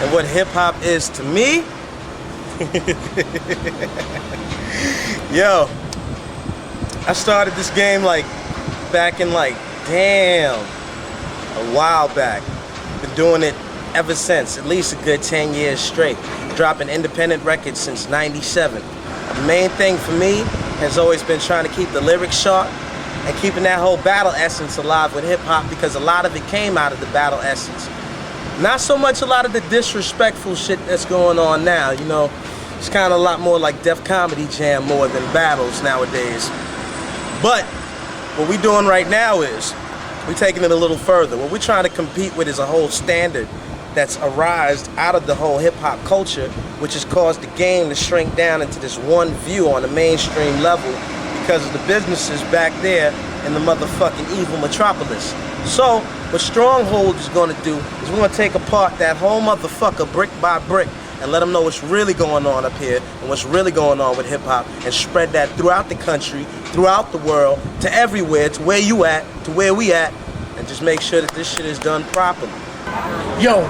and what hip-hop is to me. Yo, I started this game back in damn, a while back. Been doing it ever since, at least a good 10 years straight. Dropping independent records since '97. The main thing for me has always been trying to keep the lyrics sharp and keeping that whole battle essence alive with hip-hop, because a lot of it came out of the battle essence. Not so much a lot of the disrespectful shit that's going on now, you know. It's kind of a lot more like Def Comedy Jam more than battles nowadays. But what we're doing right now is we're taking it a little further. What we're trying to compete with is a whole standard that's arisen out of the whole hip-hop culture, which has caused the game to shrink down into this one view on the mainstream level because of the businesses back there in the motherfucking evil metropolis. So what Stronghold is going to do is we're going to take apart that whole motherfucker brick by brick and let them know what's really going on up here and what's really going on with hip-hop, and spread that throughout the country, throughout the world, to everywhere, to where you at, to where we at, and just make sure that this shit is done properly. Yo,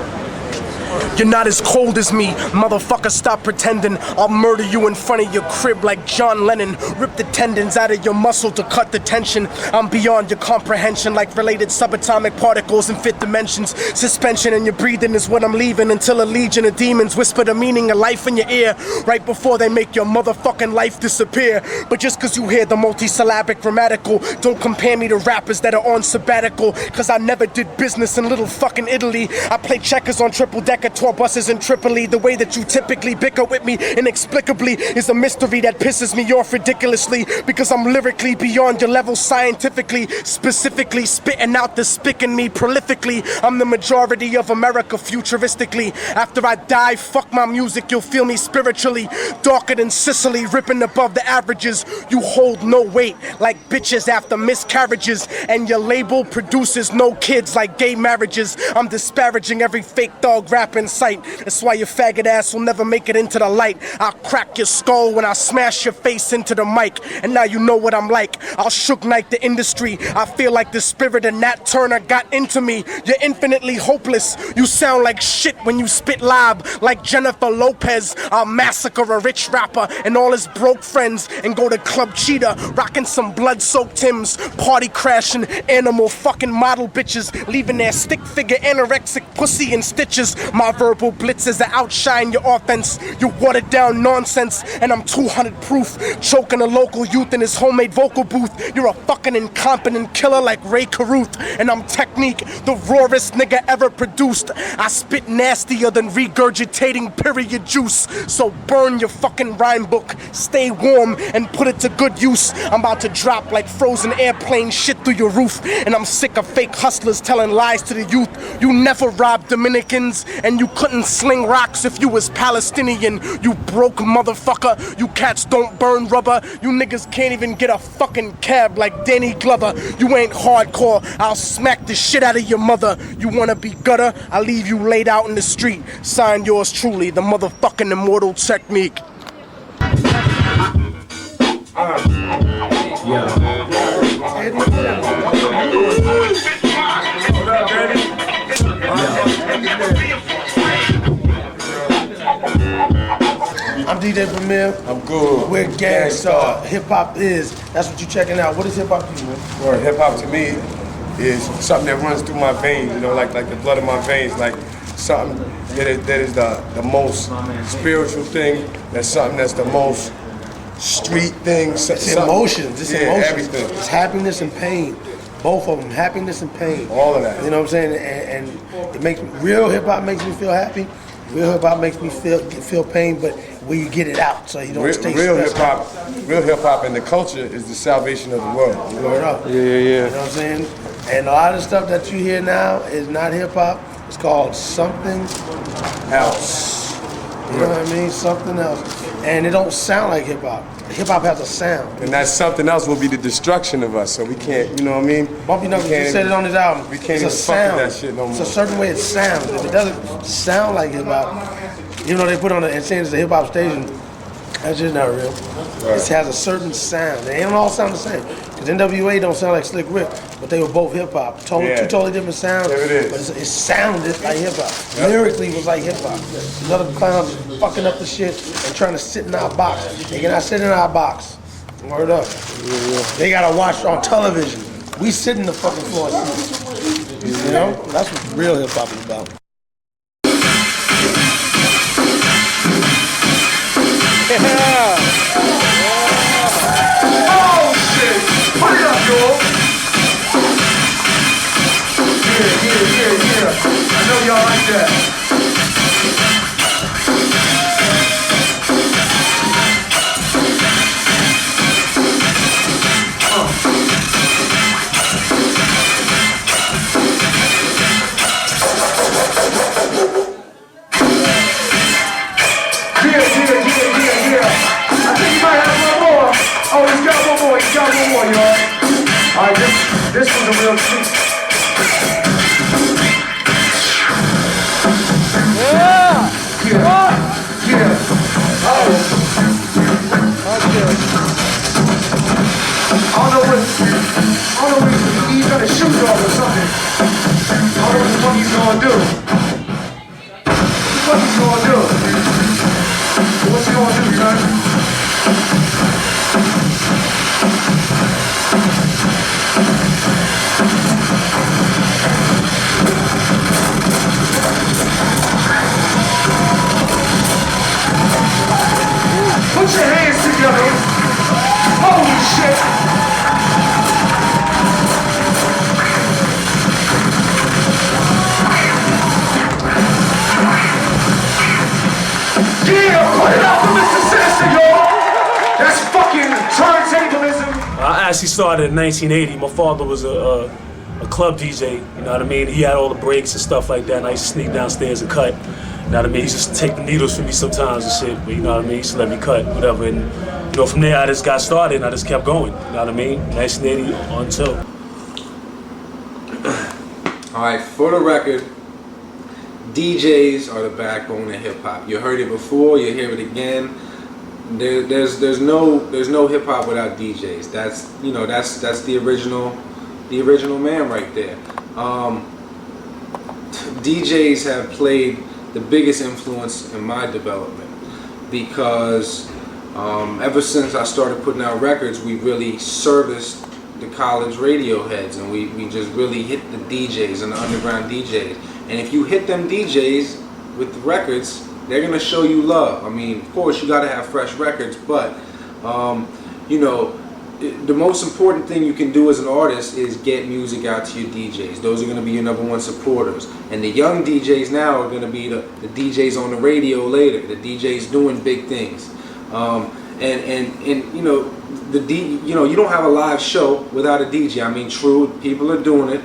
you're not as cold as me, motherfucker, stop pretending. I'll murder you in front of your crib like John Lennon. Rip the tendons out of your muscle to cut the tension. I'm beyond your comprehension, like related subatomic particles in fifth dimensions. Suspension in your breathing is what I'm leaving, until a legion of demons whisper the meaning of life in your ear right before they make your motherfucking life disappear. But just cause you hear the multisyllabic grammatical, don't compare me to rappers that are on sabbatical, cause I never did business in little fucking Italy. I play checkers on triple decker tour buses in Tripoli. The way that you typically bicker with me inexplicably is a mystery that pisses me off ridiculously, because I'm lyrically beyond your level scientifically, specifically spitting out the spick in me prolifically. I'm the majority of America futuristically. After I die, fuck my music, you'll feel me spiritually. Darker than Sicily, ripping above the averages. You hold no weight like bitches after miscarriages, and your label produces no kids like gay marriages. I'm disparaging every fake thug rap in sight. That's why your faggot ass will never make it into the light. I'll crack your skull when I smash your face into the mic, and now you know what I'm like. I'll shook knight the industry. I feel like the spirit of Nat Turner got into me. You're infinitely hopeless. You sound like shit when you spit live like Jennifer Lopez. I'll massacre a rich rapper and all his broke friends and go to Club Cheetah rocking some blood-soaked Timbs, party crashing animal fucking model bitches, leaving their stick figure anorexic pussy in stitches. My verbal blitzes that outshine your offense. You watered down nonsense, and I'm 200 proof, choking a local youth in his homemade vocal booth. You're a fucking incompetent killer like Ray Caruth, and I'm Technique, the rawest nigga ever produced. I spit nastier than regurgitating period juice. So burn your fucking rhyme book, stay warm, and put it to good use. I'm about to drop like frozen airplane shit through your roof, and I'm sick of fake hustlers telling lies to the youth. You never robbed Dominicans, and you couldn't sling rocks if you was Palestinian. You broke motherfucker. You cats don't burn rubber. You niggas can't even get a fucking cab like Danny Glover. You ain't hardcore. I'll smack the shit out of your mother. You wanna be gutter? I'll leave you laid out in the street. Sign yours truly, the motherfucking Immortal Technique. I'm DJ Premier. I'm good. We're Gangstarr. Hip-hop is. That's what you're checking out. What is hip-hop to you, man? Well, hip-hop to me is something that runs through my veins, you know, like the blood of my veins, like something that is the most spiritual thing, that's something that's the most street thing. It's emotions. It's emotions. Everything. It's happiness and pain. Both of them, happiness and pain. All of that. You know what I'm saying? And it makes real hip-hop makes me feel happy. Real hip-hop makes me feel pain, but where you get it out, so you don't stay real stressed. Real hip-hop and the culture is the salvation of the world. Word up. Yeah. You know what I'm saying? And a lot of stuff that you hear now is not hip-hop. It's called something else. You know what I mean? Something else. And it don't sound like hip-hop. Hip-hop has a sound. And that something else will be the destruction of us, so we can't, you know what I mean? Bumpy Knuckles just said it on his album. We can't it's a even sound. fuck with that shit no more. It's a certain way it sounds. If it doesn't sound like hip-hop, even though they put on it and saying it's a hip-hop station, That's just not real. It has a certain sound. They don't all sound the same. Because NWA don't sound like Slick Rick, but they were both hip hop. Two totally different sounds. There it is. But it sounded like hip hop. Lyrically, it was like hip hop. These other clowns fucking up the shit and trying to sit in our box. They cannot sit in our box. Word up. They gotta watch on television. We sit in the fucking floor. You know? That's what real hip hop is about. Oh shit! Put it up, y'all! Yeah. I know y'all like that. Yeah. I think you might have one more. Oh, he's got one more, y'all. Alright, this was a real treat. Yeah. Oh. Okay. I don't know what he's got his shoes off or something. I don't know what the fuck he's gonna do. What he's gonna do? What's he gonna do, son? Put your hands together. Holy shit. Yeah, put it up for Mr. Sinista, y'all. That's fucking turntablism. I actually started in 1980. My father was a club DJ, you know what I mean? He had all the breaks and stuff like that, and I used to sneak downstairs and cut. You know what I mean? He used to take the needles from me sometimes and shit, but you know what I mean? He used to let me cut, whatever. And you know, from there I just got started and I just kept going. You know what I mean? 1980 until. Alright, for the record, DJs are the backbone of hip hop. You heard it before, you hear it again. There's no hip hop without DJs. That's the original man right there. DJs have played the biggest influence in my development because ever since I started putting out records, we really serviced the college radio heads, and we just really hit the DJs and the underground DJs. And if you hit them DJs with the records, they're gonna show you love. I mean, of course, you gotta have fresh records, but you know, the most important thing you can do as an artist is get music out to your DJs. Those are gonna be your #1 supporters. And the young DJs now are gonna be the DJs on the radio later, the DJs doing big things. And you know, you don't have a live show without a DJ. I mean, true, people are doing it.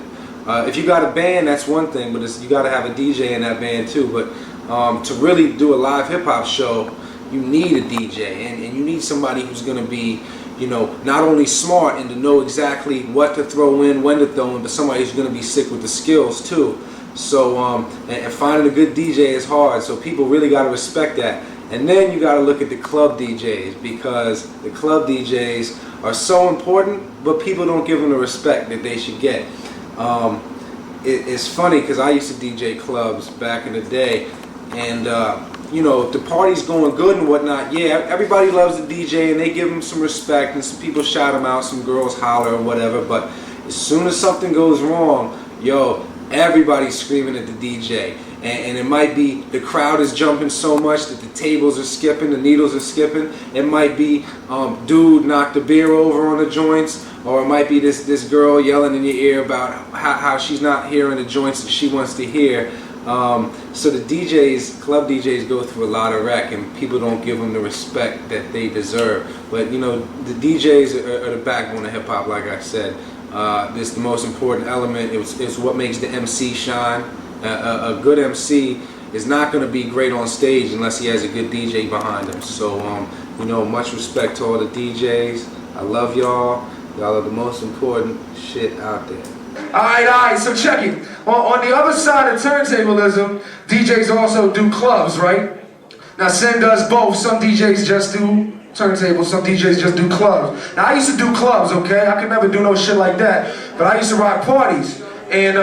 If you got a band, that's one thing, but you got to have a DJ in that band too. But to really do a live hip hop show, you need a DJ, and you need somebody who's going to be, you know, not only smart and to know exactly what to throw in, when to throw in, but somebody who's going to be sick with the skills too. So and finding a good DJ is hard. So people really got to respect that. And then you got to look at the club DJs, because the club DJs are so important, but people don't give them the respect that they should get. It's funny because I used to DJ clubs back in the day, and you know, if the party's going good and whatnot, yeah, everybody loves the DJ and they give him some respect, and some people shout him out, some girls holler or whatever. But as soon as something goes wrong, yo, everybody's screaming at the DJ. And it might be the crowd is jumping so much that the tables are skipping, the needles are skipping. It might be dude knocked the beer over on the joints, or it might be this girl yelling in your ear about how she's not hearing the joints that she wants to hear. So the DJs, club DJs, go through a lot of wreck, and people don't give them the respect that they deserve. But you know, the DJs are the backbone of hip hop, like I said. It's the most important element. It's what makes the MC shine. A good MC is not going to be great on stage unless he has a good DJ behind him. So, you know, much respect to all the DJs. I love y'all. Y'all are the most important shit out there. Alright, so check it. On the other side of turntablism, DJs also do clubs, right? Now Sin does both. Some DJs just do turntables, some DJs just do clubs. Now I used to do clubs, okay? I could never do no shit like that. But I used to rock parties. And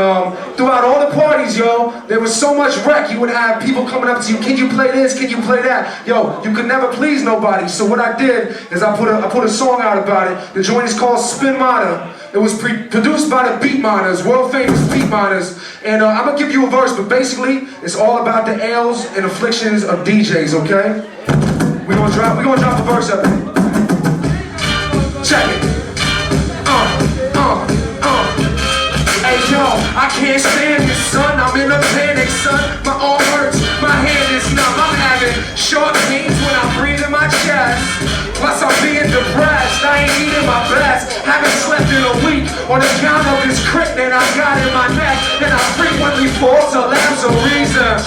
throughout all the parties, yo, there was so much wreck. You would have people coming up to you, can you play this, can you play that? Yo, you could never please nobody. So what I did is I put a song out about it. The joint is called Spin Mata. It was produced by the Beat Miners, world famous Beat Miners. And I'm gonna give you a verse, but basically, it's all about the ails and afflictions of DJs, okay? We're gonna drop a verse up here. Check it. Hey yo, I can't stand this, son. I'm in a panic, son. My arm hurts, my hand is numb. I'm having short pains when I breathe in my chest. Plus I'm being depressed, I ain't eating my best. Haven't slept in a week on account of this crit that I got in my neck. And I frequently fall to labs of reason.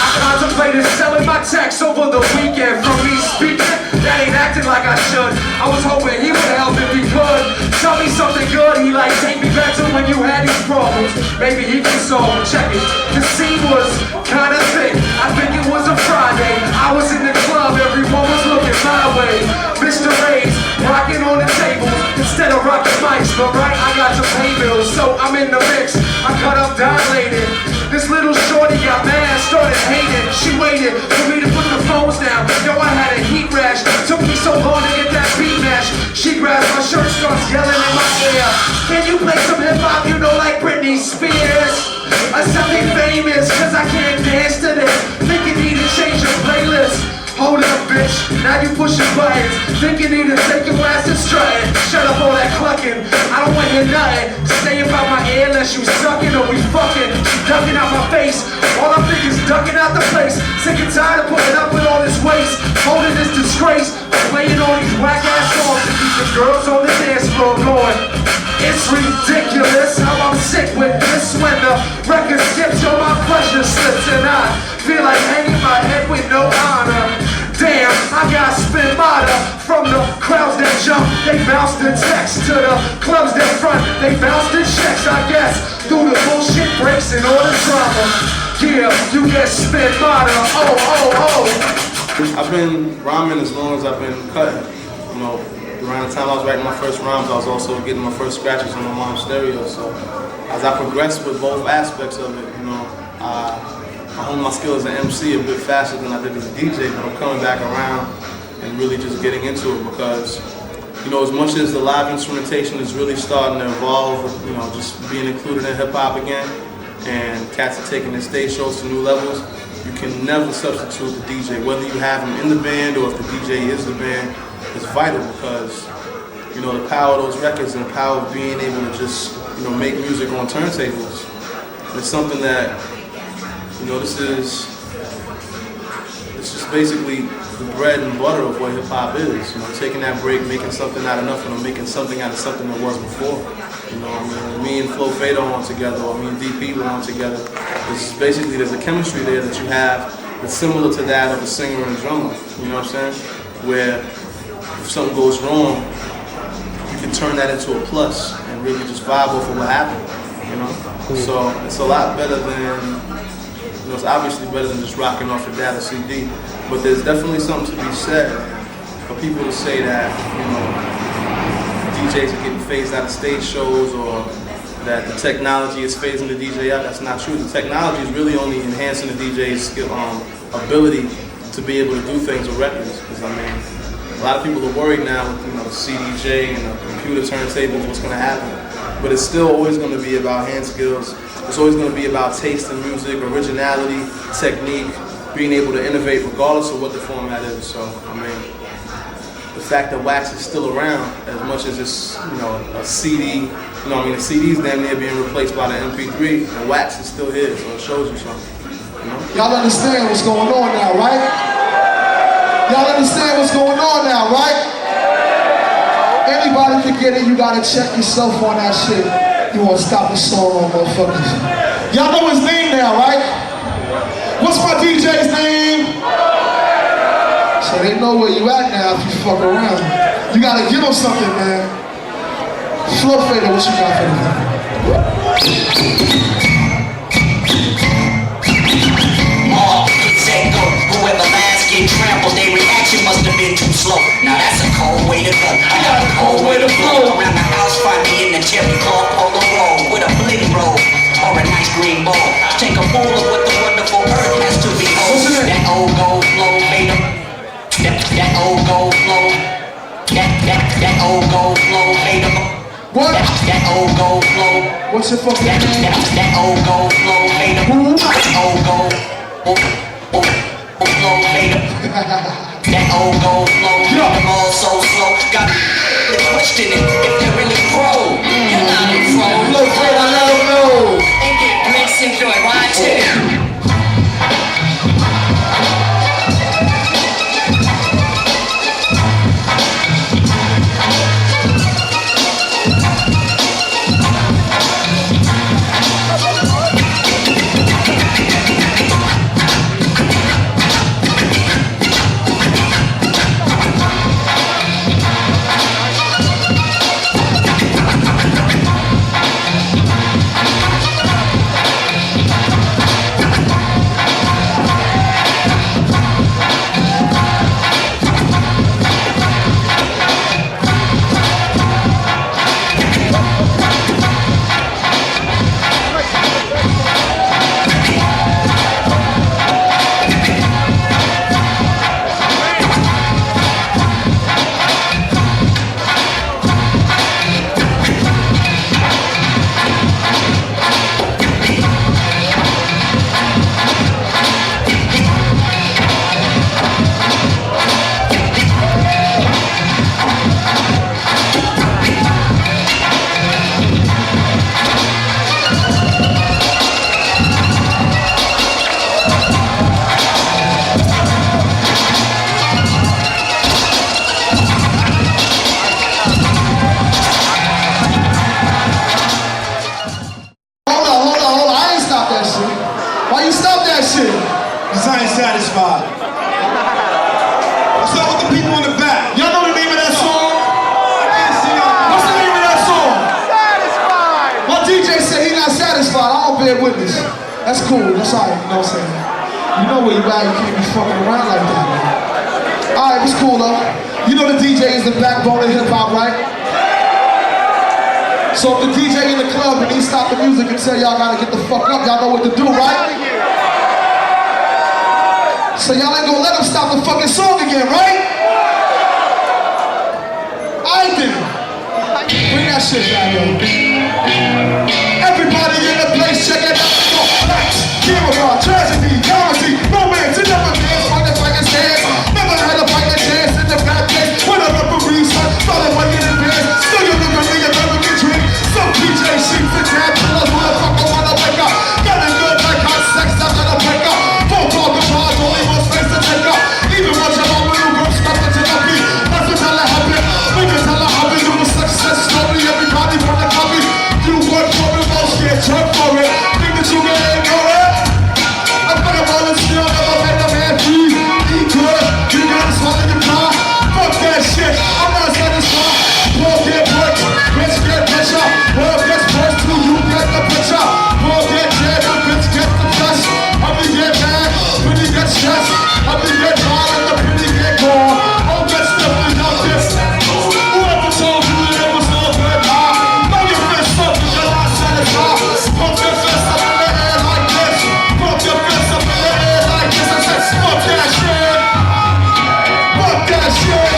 I contemplated selling my text over the weekend. From me speaking, that ain't acting like I should. I was hoping he would help if he could. Tell me something good, he like take me back to when you had these problems. Maybe he can solve them, check it. The scene was kinda thick, I think it was a Friday. I was in the club, everyone was looking my way. Mr. Raze, rocking on the table instead of rocking mics. But right, I got to pay bills, so I'm in the mix. I cut up dilated. This little shorty got mad, started hating. She waited for me to put the phones down. Yo, I had a heat rash. Took me so long to get that beat match. She grabs my shirt, starts yelling in my ear. Can you play some hip-hop, you know, like Britney Spears? Or something famous, cause I can't dance to this. Think you need to change your playlist. Hold up, bitch, now you pushing buttons. Think you need to take your ass and strutting. Shut up all that clucking, I don't wanna hear nothing. Stay about my ear unless you sucking or we fucking. Ducking out my face, all I'm thinking is ducking out the place. Sick and tired of putting up with all this waste. Holding this disgrace, playing all these whack ass songs to keep the girls on the dance floor going. It's ridiculous how I'm sick with this when the record skips on my pleasure slips. And I feel like hanging my head with no honor. Damn, I got Spin Mata. From the crowds that jump, they bounce the text. To the clubs that front, they bounce the checks, I guess. Through the bullshit breaks and all the drama. Yeah, you get Spin Mata, oh. I've been rhyming as long as I've been cutting. You know, around the time I was writing my first rhymes, I was also getting my first scratches on my mom's stereo. So as I progressed with both aspects of it, you know, I honed my skill as an MC a bit faster than I did as a DJ, but I'm coming back around and really just getting into it because, you know, as much as the live instrumentation is really starting to evolve, you know, just being included in hip-hop again, and cats are taking their stage shows to new levels, you can never substitute the DJ. Whether you have him in the band or if the DJ is the band, it's vital because, you know, the power of those records and the power of being able to just, you know, make music on turntables, it's something that, you know, it's just basically the bread and butter of what hip-hop is. You know, taking that break, making something out of nothing, or making something out of something that was before. You know, I mean, when me and Flo Fado on together, or me and DP were on together, there's a chemistry there that you have that's similar to that of a singer and a drummer. You know what I'm saying? Where if something goes wrong, you can turn that into a plus and really just vibe off of what happened. You know, so it's a lot better than. You know, it's obviously better than just rocking off a data CD, but there's definitely something to be said for people to say that, you know, DJs are getting phased out of stage shows or that the technology is phasing the DJ out. That's not true. The technology is really only enhancing the DJ's skill, ability to be able to do things with records. Because I mean, a lot of people are worried now with, you know, the CDJ and the computer turntables, what's going to happen. But it's still always going to be about hand skills. It's always going to be about taste in music, originality, technique, being able to innovate regardless of what the format is. So, I mean, the fact that wax is still around, as much as it's, you know, a CD, you know, I mean, the CD's damn near being replaced by the MP3, and wax is still here, so it shows you something. You know? Y'all understand what's going on now, right? Y'all understand what's going on now, right? Anybody can get it, you gotta check yourself on that shit. You wanna stop the song on motherfuckers. Y'all know his name now, right? What's my DJ's name? So they know where you at now if you fuck around. You gotta give them something, man. Flo Fado, what you got for them? Whoever last dream on. Take a bowl of what the wonderful earth has to behold. That old gold flow made up. That old gold flow. That old gold flow made up. What? That old gold flow. What's your fucking name? That old gold flow made up. Old gold flow made up. That old gold flow made them all so slow. Got questioning if they really pro. You're not a pro. Look, I let them know. And get Breez and Joy. Watch it. That's cool, that's alright, you know what I'm saying? You know where you at, you can't be fucking around like that, man. Alright, it's cool though. You know the DJ is the backbone of hip-hop, right? So if the DJ in the club and he stop the music and say y'all gotta get the fuck up, y'all know what to do, right? So y'all ain't gonna let him stop the fucking song again, right? Alright then. Bring that shit back, yo. Everybody in the place, check it out. Camera, tragedy, comedy, romance, it never dance, fight the fight and stand. Never had a fight and chance in the back place. When a referee started fighting in dance. Still you look at me, you never get drink. Some PJ sheets and dad killers, motherfucker wanna wake up. Got it good like hot sex after the break up. Full talk the bars, only one space to take up. Even once you're on little girl, stop it to the beat. That's what tell her happen. We can tell her happen, do a success story. Everybody wanna copy. You work for it, most get jerked for it. Think that you can ignore it? Still never made a man free. Eat good, you gotta swallow your pie. Fuck that shit, I'm not satisfied. Poor get work, bitch get pressure. World gets first to you get the picture. Poor get dead, but bitch get the best. Hubby get mad, pretty get stressed. Hubby get hard and the pretty get gone. All get stuff without this. Whoever told you that it was no good, know your fist up, you're not satisfied. Pump your fist up in the air like this. Pump your fist up in the air. Fuck that shit! Fuck that shit!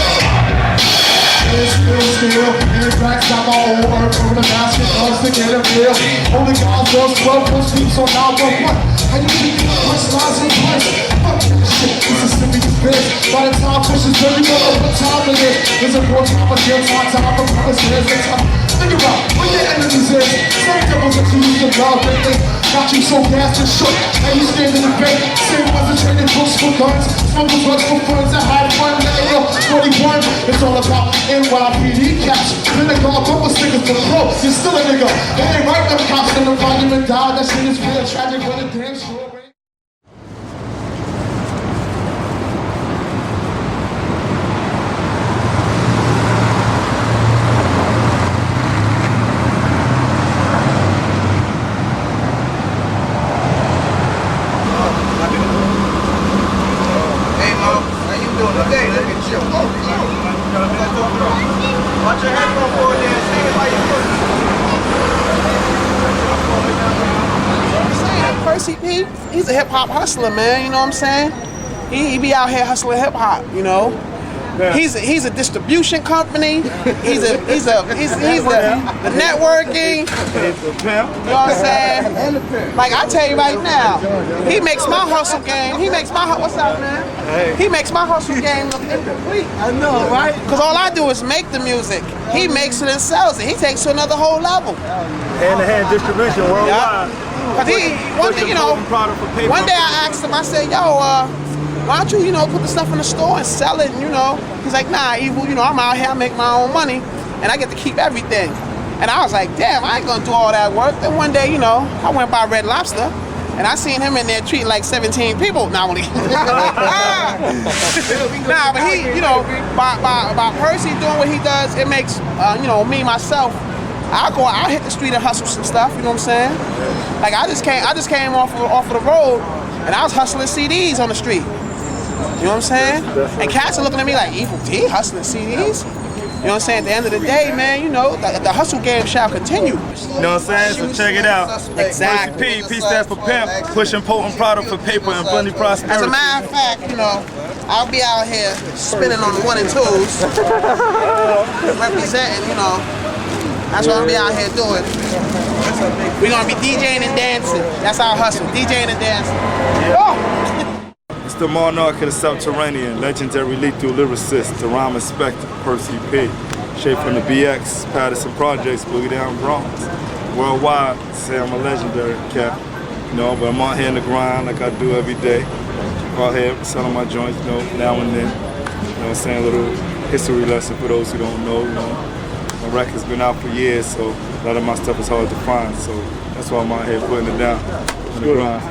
It's still, it cracks out my own earth from the basket, loves to get a feel. Only God does 12 full sleeps on 911. How you keep the punchlines in place? Fuck that shit, Mississippi is bitch. By the time pushes dirty, you know what time it is. There's a more time, a jail time for promises and time. Think about where your enemies is. Same devils that you used to love lately. Got you so gassed and shook, and you stand in the bank. Same wasn't trading books for guns. Smoking drugs for friends and had fun. Later, 41, it's all about NYPD caps. Vinegar, bumper stickers for pro. You're still a nigga. They ain't right, them cops in the monument died. That shit is real tragic, but a damn sure. Percee, he's a hip hop hustler, man. You know what I'm saying? He be out here hustling hip hop. You know. Yeah. He's a distribution company. He's the networking. You know what I'm saying? Like I tell you right now, he makes my hustle game. What's up, man? He makes my hustle game look incomplete. I know, right? Because all I do is make the music. He makes it and sells it. He takes it to another whole level. Hand-to-hand distribution worldwide. Cause one day I asked him. I said, "Yo, why don't you, put the stuff in the store and sell it?" And, he's like, "Nah, Evil, I'm out here, I make my own money, and I get to keep everything." And I was like, damn, I ain't gonna do all that work. Then one day, I went by Red Lobster, and I seen him in there treating like 17 people. Not only, nah, but he, by Percee doing what he does, it makes, me, myself, I'll hit the street and hustle some stuff, you know what I'm saying? Like I just came off of the road, and I was hustling CDs on the street. You know what I'm saying? And cats are looking at me like, Evil D hustling CDs? You know what I'm saying? At the end of the day, man, the hustle game shall continue. You know what I'm saying? So check it out. Exactly. P stands for pimp, pushing potent product for paper and plenty prosperity. As a matter of fact, I'll be out here spinning on the 1 and 2s, representing, That's what I'm gonna be out here doing. We're gonna be DJing and dancing. That's our hustle, DJing and dancing. Oh. It's the monarch of the subterranean, legendary lethal lyricist, the rhyme inspector, Percee P. Shaped from the BX, Patterson Projects, Boogie Down Bronx. Worldwide, say I'm a legendary cat. But I'm out here in the grind like I do every day. Out here selling my joints, now and then. You know what I'm saying? A little history lesson for those who don't know. My record's been out for years, so a lot of my stuff is hard to find. So that's why I'm out here putting it down. How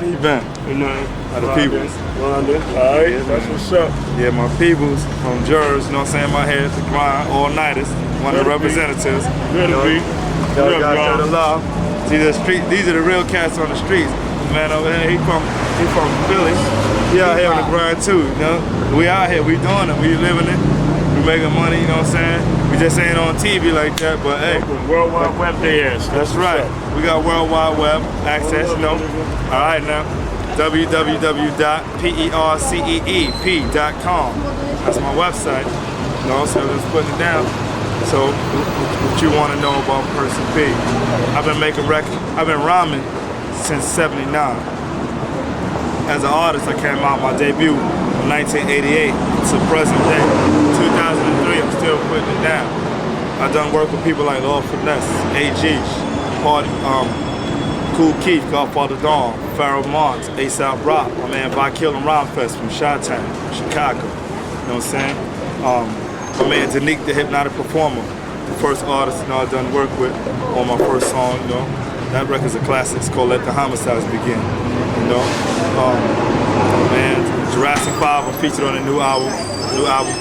you been? How the peoples? Alright, that's what's up. Yeah, my peoples from Jeru, you know what I'm saying? I'm out here at the grind, all-nighters, one of the representatives. Y'all got to love. These are the real cats on the streets. The man over here, he from Philly. He out here on the grind too, We out here, we doing it, we living it. We making money, you know what I'm saying? We just ain't on TV like that, but hey. World Wide Web there is. That's right. We got World Wide Web access, All right now. www.perceep.com. That's my website. So I'm just putting it down. So what you want to know about Percee P? I've been making records. I've been rhyming since '79. As an artist, I came out my debut in 1988 to present day. 2003, I'm still putting it down. I've done work with people like Lord Finesse, AG, Party, Cool Keith, Godfather Dawn, Pharaoh Monts, ASAP Rock, my man Evahflowin and Rhyme Fest from Chi-Town, Chicago. You know what I'm saying? My man Danique, the Hypnotic Performer, the first artist I've done work with on my first song. That record's a classic. It's called Let the Homicides Begin. Man, Jurassic 5, I'm featured on a new album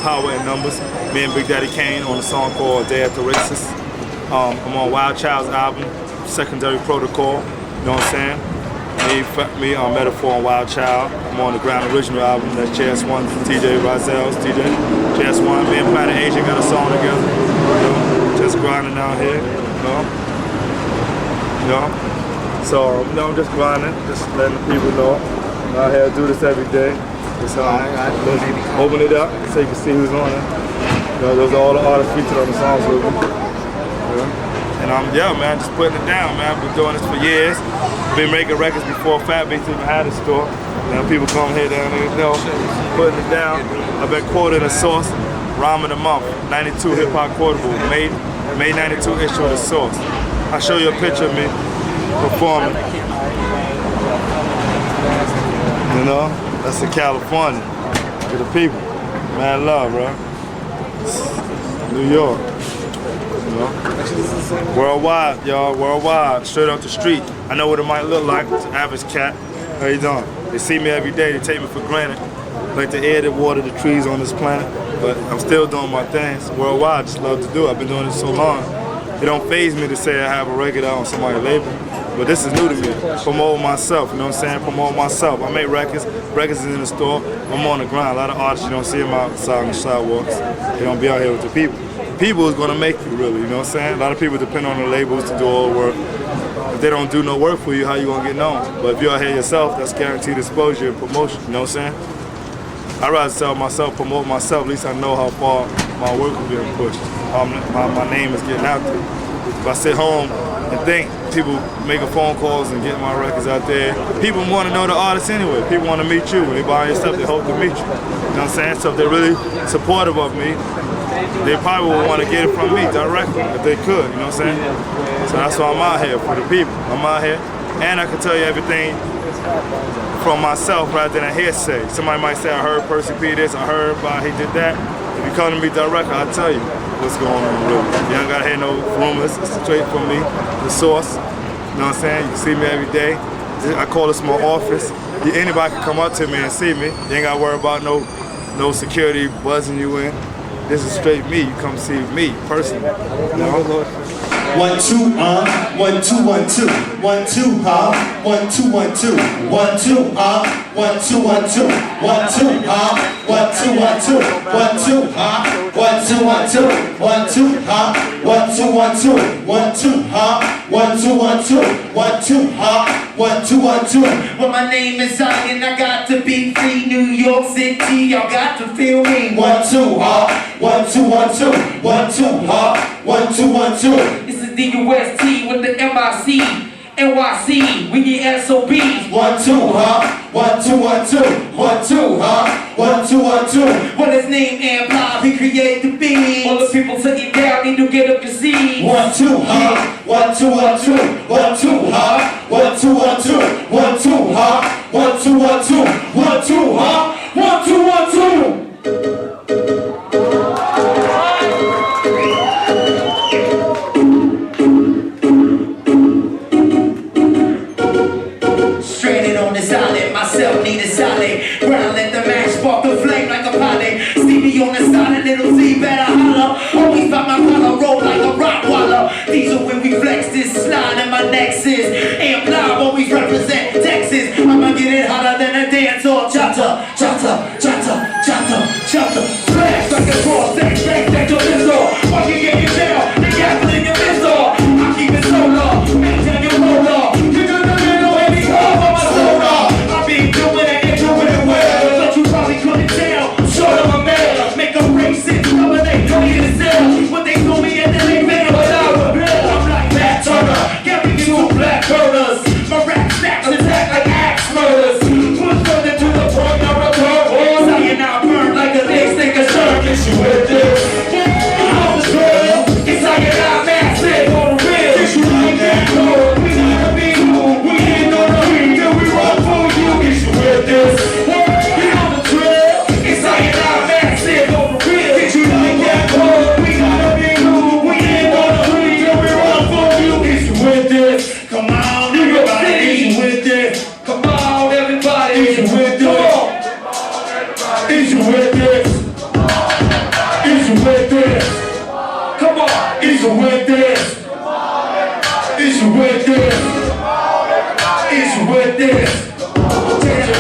Power and Numbers. Me and Big Daddy Kane on a song called Day After Racist. I'm on Wild Child's album, Secondary Protocol. You know what I'm saying? Me on Metaphor and Wild Child. I'm on the Ground Original album, that's JS1, TJ Razel's, TJ. JS1, me and Planet Asia got a song together. Just grinding out here, So, I'm just grinding, just letting the people know. I'm out here, do this every day. Just open it up so you can see who's on it. Those are all the artists featured on the songs with me. And man, just putting it down, man. I've been doing this for years. Been making records before Fat Beats even had a store. People come here down there, putting it down. I've been quoted a source, Rhyme of the Month, 92 HipHop Quotable, May 92 issue of the source. I'll show you a picture of me performing. That's in California to the people. Mad love, bro. New York. Worldwide, y'all, worldwide, straight off the street. I know what it might look like. It's an average cat. How you doing? They see me every day, they take me for granted. Like the air, the water, the trees on this planet. But I'm still doing my things. Worldwide, just love to do it. I've been doing it so long. It don't faze me to say I have a record out on somebody's label. But this is new to me. Promote myself, you know what I'm saying? Promote myself. I make records. Records is in the store. I'm on the grind. A lot of artists, you don't see them outside on the sidewalks. They don't be out here with the people. People is gonna make you really, you know what I'm saying? A lot of people depend on the labels to do all the work. If they don't do no work for you, how you gonna get known? But if you're out here yourself, that's guaranteed exposure and promotion, you know what I'm saying? I'd rather sell myself, promote myself, at least I know how far my work is being pushed, how my name is getting out there. If I sit home and think people making phone calls and getting my records out there, people want to know the artist anyway. People want to meet you. When they buy your stuff, they hope to meet you. You know what I'm saying? So if they're really supportive of me, they probably will want to get it from me directly if they could, you know what I'm saying? So that's why I'm out here, for the people. I'm out here, and I can tell you everything from myself rather than a hearsay. Somebody might say, I heard Percee P this, I heard about he did that. If you come to me directly, I'll tell you what's going on really. You don't gotta hear no rumors, it's straight from me, the source. You know what I'm saying? You can see me every day. I call this my office. Anybody can come up to me and see me. You ain't gotta worry about no security buzzing you in. This is straight me. You come see me personally. You know? 1 2 1 2 1 2 1 2 1 2 1 2 1 2 1 2 1 2 1 2 1 2 1 2 1 2 1 2 1 2 1 2 1 2 1 2 1 2 1 2 1 2 1 2 1 2 1 2. Well, my name is Zion, I got to be free. New York City, y'all got to feel me. 1 2 1 2 1 2 1 2 1 2 1 2. It's the DUST with the MIC, NYC, we get SOBs. 1 2 1 2 1 2 1 2 1 2 1 2. Well, his name and live, he create the beats. All the people sitting down need to get up to see. 1 2 1 2 1 2 1 2 1 2 1 2 1 2 1 2 1 2 1 2 1 2 1 2. Stranded on this island, myself need a solid ground. Let the match spark the flame like a pilot. Stevie on the side, a little Z better holler. Always find my collar, roll like a Rottweiler. These are when we flex this slide and my nexus. Amp live, always represent Texas. I'ma get it hotter than a dance hall. Chata, chata, chata, chata, chata. Flash like a cross, sex, your pistol. Watch you get your tail, the gasoline in your pistol. I keep it so low, maintain your roller. You do the little heavy call for my soda. I be doing it and doing it well, but you probably couldn't tell. Short of a man, make a racist, dominate, don't need to sell. What they told me and then they made it, but I rebel. I'm like Matt Turner, giving you 2 black burners. My rap stacks attack like axe murders. Push further to the point of return. Saying I burn like a lipstick of shirt. Get you with this. I'm the drill. It's like an eye massive on the real. Get you like that cold. We gotta be cool. We ain't on the ring till we rock for you. Get you with this. You know the drill. It's like an eye massive on the real. Get you like that cold. We gotta be cool. We ain't on the ring till we rock for you. Get you with this. Come on, everybody. Get you with this. Come on, everybody. Get you with this. Is you with this? Is you with this? Come on, is you with this? Is you with this? Is you with this?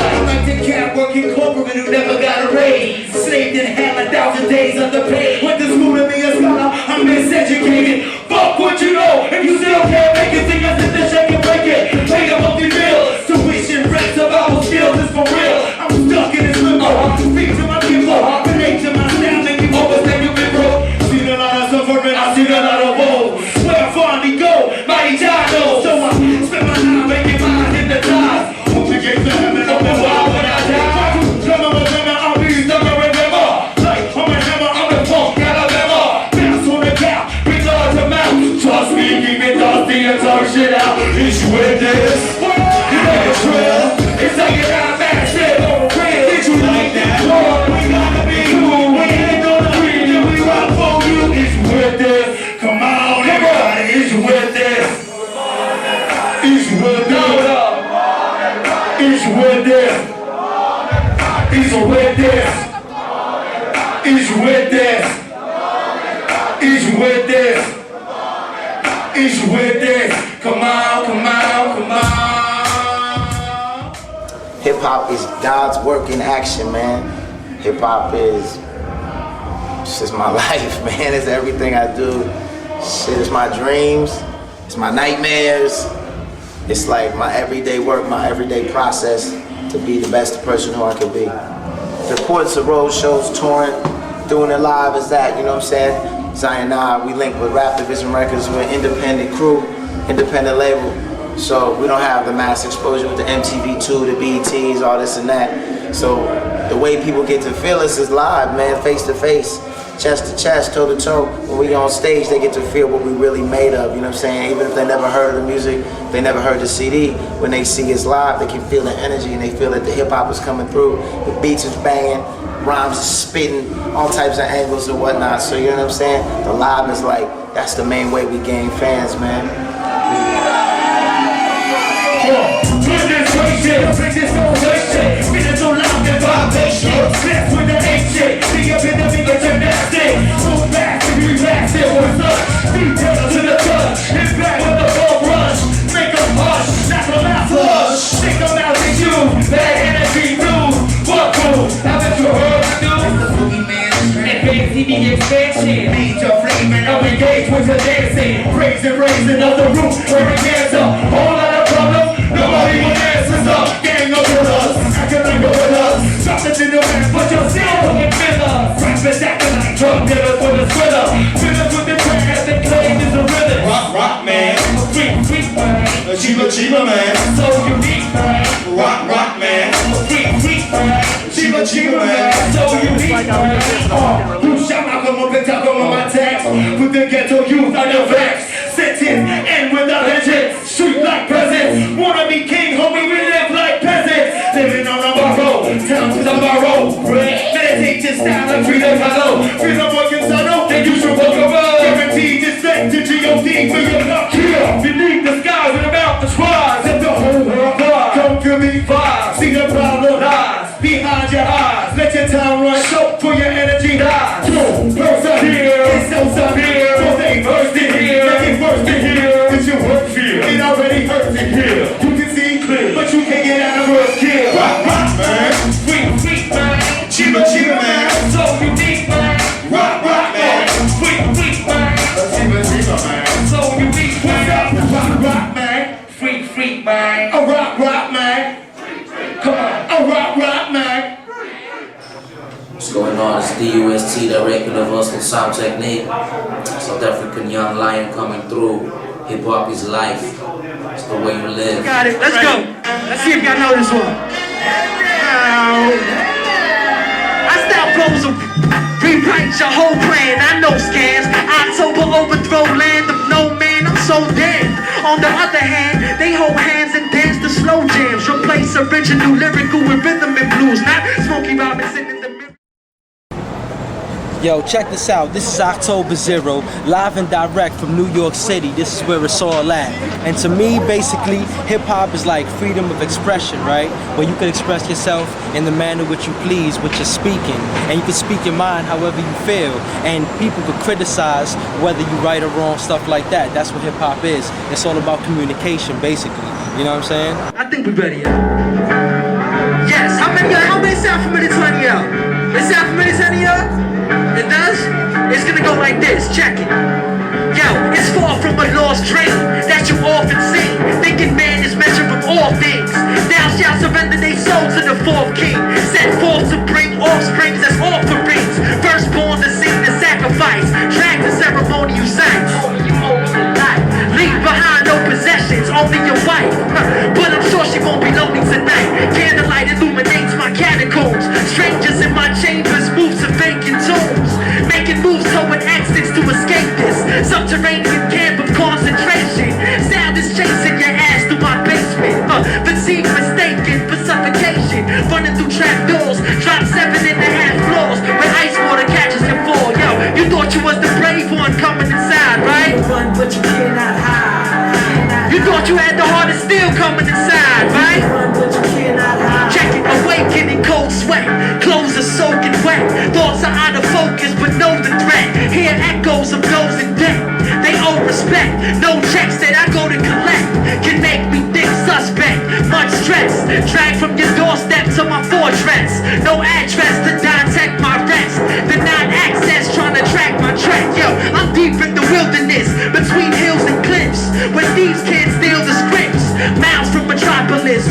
I'm like the cat working corporate who never got a raise. Slaved in hell 1,000 days underpaid. Went to school to be a scholar, I'm miseducated. Fuck what you know, if you still can't make it, think I sit there shake and break it. Pay the monthly bills, tuition, rent, survival skills is for real. I'm stuck in this limbo, speak to my people, relate to my style, make me overstep you been broke. Seen a lot of suffering, I seen a lot of woe. Where I finally go, mighty John knows. So I spend my time making mine hypnotized. Hope the gates of heaven open wide when I die. I'll be stuck, I remember. Like, I'm a hammer, I'm the funk, Alabama. Bounce on the cow, bring large amount. Trust me, keep it dusty and talk shit out. Is you with this? You know the drill. It's like an eye massive on the real. Did you like that? Lord, we gotta be cool. We ain't gonna read till we rock for you. Is you with this? Come on, everybody. Is you with this? Is you with this? Is you with this? Is you with this? Is you with this? Is you with this? Is you with this? Come on, come on, come on. Hip-hop is God's work in action, man. Hip-hop is just my life, man. It's everything I do. Shit, it's my dreams. It's my nightmares. it's like my everyday work, my everyday process to be the best person who I could be. The importance of road shows, touring, doing it live is that, you know what I'm saying? Zion and I, we link with Rap Division Records, we're an independent crew, independent label. So we don't have the mass exposure with the MTV2, the BETs, all this and that. So the way people get to feel us is live, man, face to face, chest to chest, toe to toe. When we on stage, they get to feel what we really made of, you know what I'm saying? Even if they never heard of the music, they never heard the CD, when they see us live, they can feel the energy and they feel that the hip hop is coming through, the beats is banging, rhymes is spitting, all types of angles and whatnot. So you know what I'm saying? The live is like, that's the main way we gain fans, man. Expansion, major flame and I'm engaged with the dancing, praising, raising up the roof, where it gets up, whole lot of problems, nobody will answer up, gang up with us, acting like with us, something in the man, but you're still looking filler, rappers acting like drug dealers with a thriller, fillers with the trash and claim is a rhythm, rock man, freak man, Chiba man, so unique man, rock man, freak man, Chiba man, so unique man, come up and talk on my text. Put the ghetto youth under vex. Sentence end with a legend. Street like presents. Wanna be king, homie, we live like peasants. Living on a borrow, town to the borrow. Meditate this style and freedom hello. Freedom working sano, then you should walk around. Guaranteed respect to G.O.D. for your luck here. Beneath the skies and about the twice. Let the whole world fly. Come feel me vibe. See the problem lies behind your eyes. Let your time run short for your energy dies. Persevere, it's so severe. So they burst in here, make it worse to hear. It's your work fear, it already hurts in here. You can see clear, but you can't get out of work here. Rock man, freak man, Chiba man, so unique man. Rock man, freak man, Chiba man, so unique man. Rock man, freak man, a rock man. Come on, a rock man. What's going on? It's DUST, Direct Universal Sound Technique. South African young lion coming through. Hip hop is life. It's the way you live. Got it. Let's go. Let's see if y'all know this one. I style flows of rewrite your whole plan. I know scams. Oktober overthrow land of no man. I'm so damned. On the other hand, they hold hands and dance to slow jams. Replace original lyrical with rhythm and blues. Not Smokey Robinson in the mirror. Yo, check this out. This is Oktober 0, live and direct from New York City. This is where it's all at. And to me, basically, hip-hop is like freedom of expression, right? Where you can express yourself in the manner which you please, which you're speaking. And you can speak your mind however you feel. And people could criticize whether you right or wrong, stuff like that. That's what hip-hop is. It's all about communication, basically. You know what I'm saying? I think we're ready, yeah. Yes, how many sound familiar to any of y'all? It sound familiar to any of y'all? It does? It's gonna go like this, check it. Yo, it's far from a lost dream that you often see. Thinking man is measured from all things. Thou shalt surrender their soul to the fourth king. Set forth to bring offsprings as offerings. Firstborn to sing the sacrifice. Drag the ceremonial sites. Leave behind no possessions, only your wife. But I'm sure she won't be lonely tonight. Candlelight illuminates my catacombs. Strangers in my chambers move to vacant tombs. Making moves toward exits to escape this subterranean camp of concentration. Sound is chasing your ass through my basement. Fatigue mistaken for suffocation. Running through trap doors. Drop 7.5 floors where ice water catches your fall. Yo, you thought you was the brave one coming inside, right? Run, but you cannot hide. You thought you had the heart of steel coming inside, right? Run, but you cannot hide. Check it, awakening cold sweat. Clothes are soaking wet. Thoughts are out of focus, but know the threat. Hear echoes of those in debt. They owe respect. No checks that I go to collect can make me think suspect. Much stress. Drag from your doorstep to my fortress. No address to dissect my rest. Denied access, trying to track my track. Yo, I'm deep in the wilderness between hills and cliffs. When these kids steal the scripts.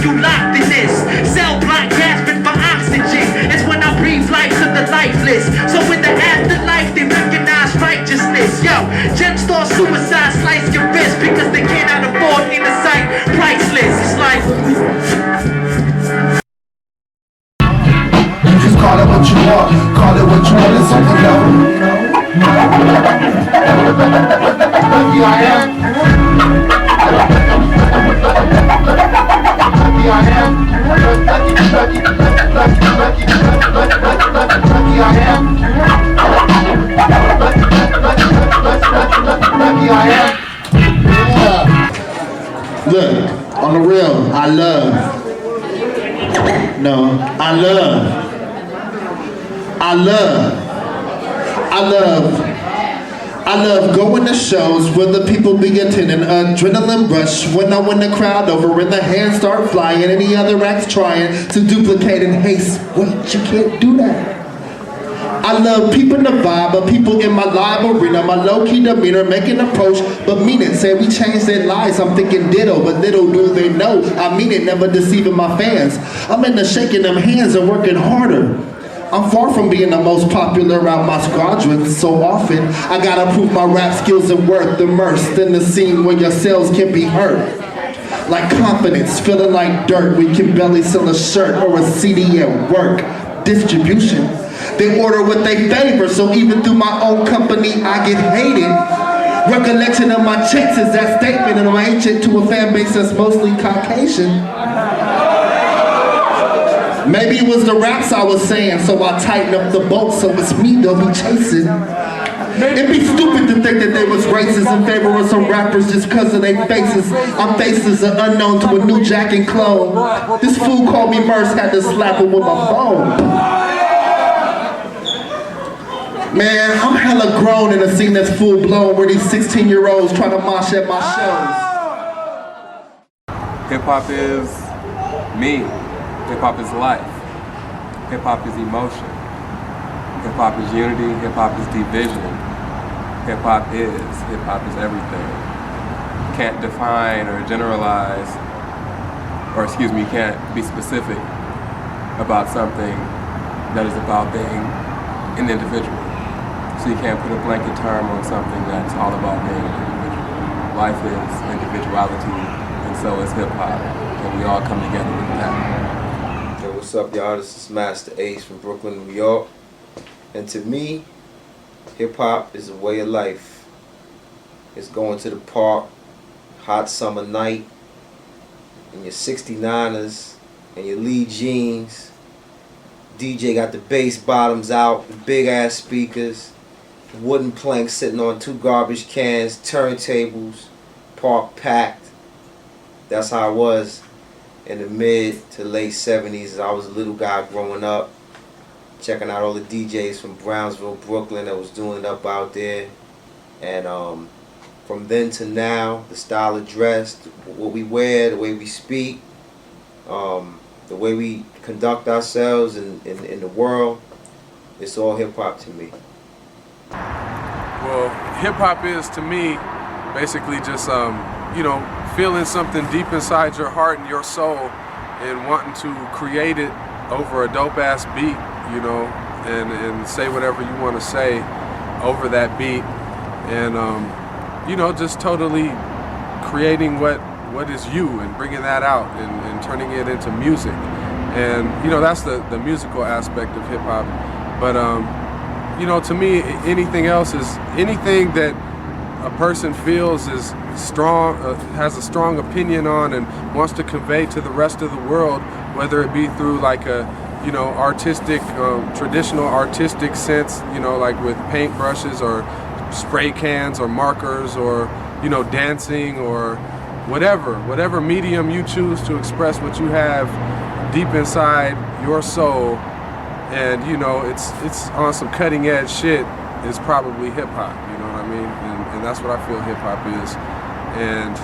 you locked in this. Cell block gasping for oxygen. It's when I breathe life to the lifeless. So in the afterlife, they recognize righteousness. Yo, Gemstar suicide slice your wrist because they cannot afford inner sight. Priceless. It's like. Just call it what you want. Call it what you want. It's on the low. Lucky I am. Lucky I am. Lucky I am. Lucky I am. Look, on the real, I love. No, I love going to shows where the people be attending, adrenaline rush when I win the crowd over and the hands start flying, any other acts trying to duplicate and haste. Wait, you can't do that. I love peeping the vibe of people in my live arena, my low-key demeanor, making approach, but mean it. Say we changed their lives, I'm thinking ditto, but little do they know, I mean it, never deceiving my fans. I'm into shaking them hands and working harder. I'm far from being the most popular out my squadron. So often, I gotta prove my rap skills and worth, immersed in the scene where your sales can be hurt. Like confidence, feeling like dirt, we can barely sell a shirt or a CD at work. Distribution, they order what they favor, so even through my own company, I get hated. Recollection of my chicks is that statement, and I'm ancient to a fan base that's mostly Caucasian. Maybe it was the raps I was saying, so I tighten up the bolt so it's me they'll be chasing. It'd be stupid to think that they was racist in favor of some rappers just cause of their faces. I'm faces are unknown to a new Jack and clone. This fool called me Merce, had to slap him with my phone. Man, I'm hella grown in a scene that's full blown where these 16-year-olds try to mosh at my shows. Hip-hop is me. Hip-hop is life. Hip-hop is emotion. Hip-hop is unity. Hip-hop is division. Hip-hop is everything. Can't define or generalize, or excuse me, can't be specific about something that is about being an individual. So you can't put a blanket term on something that's all about being an individual. Life is individuality, and so is hip-hop, and we all come together with that. What's up, y'all? This is Master Ace from Brooklyn, New York. And to me, hip-hop is a way of life. It's going to the park, hot summer night, in your 69ers and your Lee jeans. DJ got the bass bottoms out, the big-ass speakers, wooden planks sitting on 2 garbage cans, turntables, park packed. That's how I was in the mid to late 70s. I was a little guy growing up, checking out all the DJs from Brownsville, Brooklyn that was doing it up out there. And from then to now, the style of dress, what we wear, the way we speak, the way we conduct ourselves in the world, it's all hip-hop to me. Well, hip-hop is to me basically just, you know, feeling something deep inside your heart and your soul and wanting to create it over a dope-ass beat, you know, and say whatever you want to say over that beat. And, you know, just totally creating what is you and bringing that out and turning it into music. And, you know, that's the musical aspect of hip-hop. But, you know, to me, anything else is anything that a person feels is strong, has a strong opinion on and wants to convey to the rest of the world, whether it be through like a, you know, artistic, traditional artistic sense, you know, like with paintbrushes or spray cans or markers or, you know, dancing or whatever medium you choose to express what you have deep inside your soul. And, you know, it's on some cutting edge shit, is probably hip hop, you know what I mean? And that's what I feel hip hop is. And,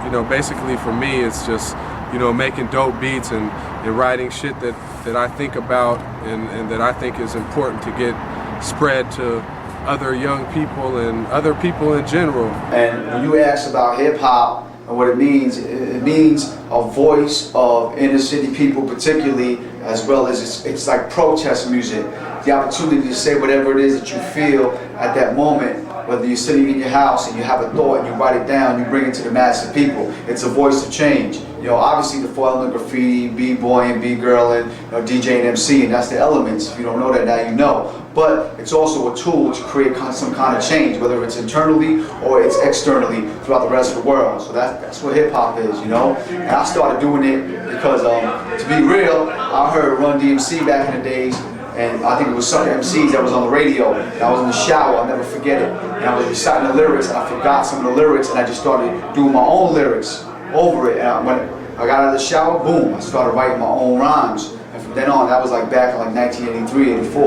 you know, basically for me, it's just, you know, making dope beats and writing shit that I think about and that I think is important to get spread to other young people and other people in general. And when you ask about hip hop, And what it means a voice of inner city people particularly, as well as it's like protest music. The opportunity to say whatever it is that you feel at that moment, whether you're sitting in your house and you have a thought and you write it down, you bring it to the mass of people. It's a voice of change. You know, obviously the four element graffiti, B-boy and B-girl and DJ and MC, and that's the elements. If you don't know that now, you know. But it's also a tool to create some kind of change, whether it's internally or it's externally throughout the rest of the world. So that's what hip hop is, you know. And I started doing it because, to be real, I heard Run DMC back in the days, and I think it was Sucker MCs that was on the radio. And I was in the shower, I'll never forget it. And I was reciting the lyrics, and I forgot some of the lyrics, and I just started doing my own lyrics over it. And when I got out of the shower, boom, I started writing my own rhymes. And from then on, that was like back in like 1983, 84.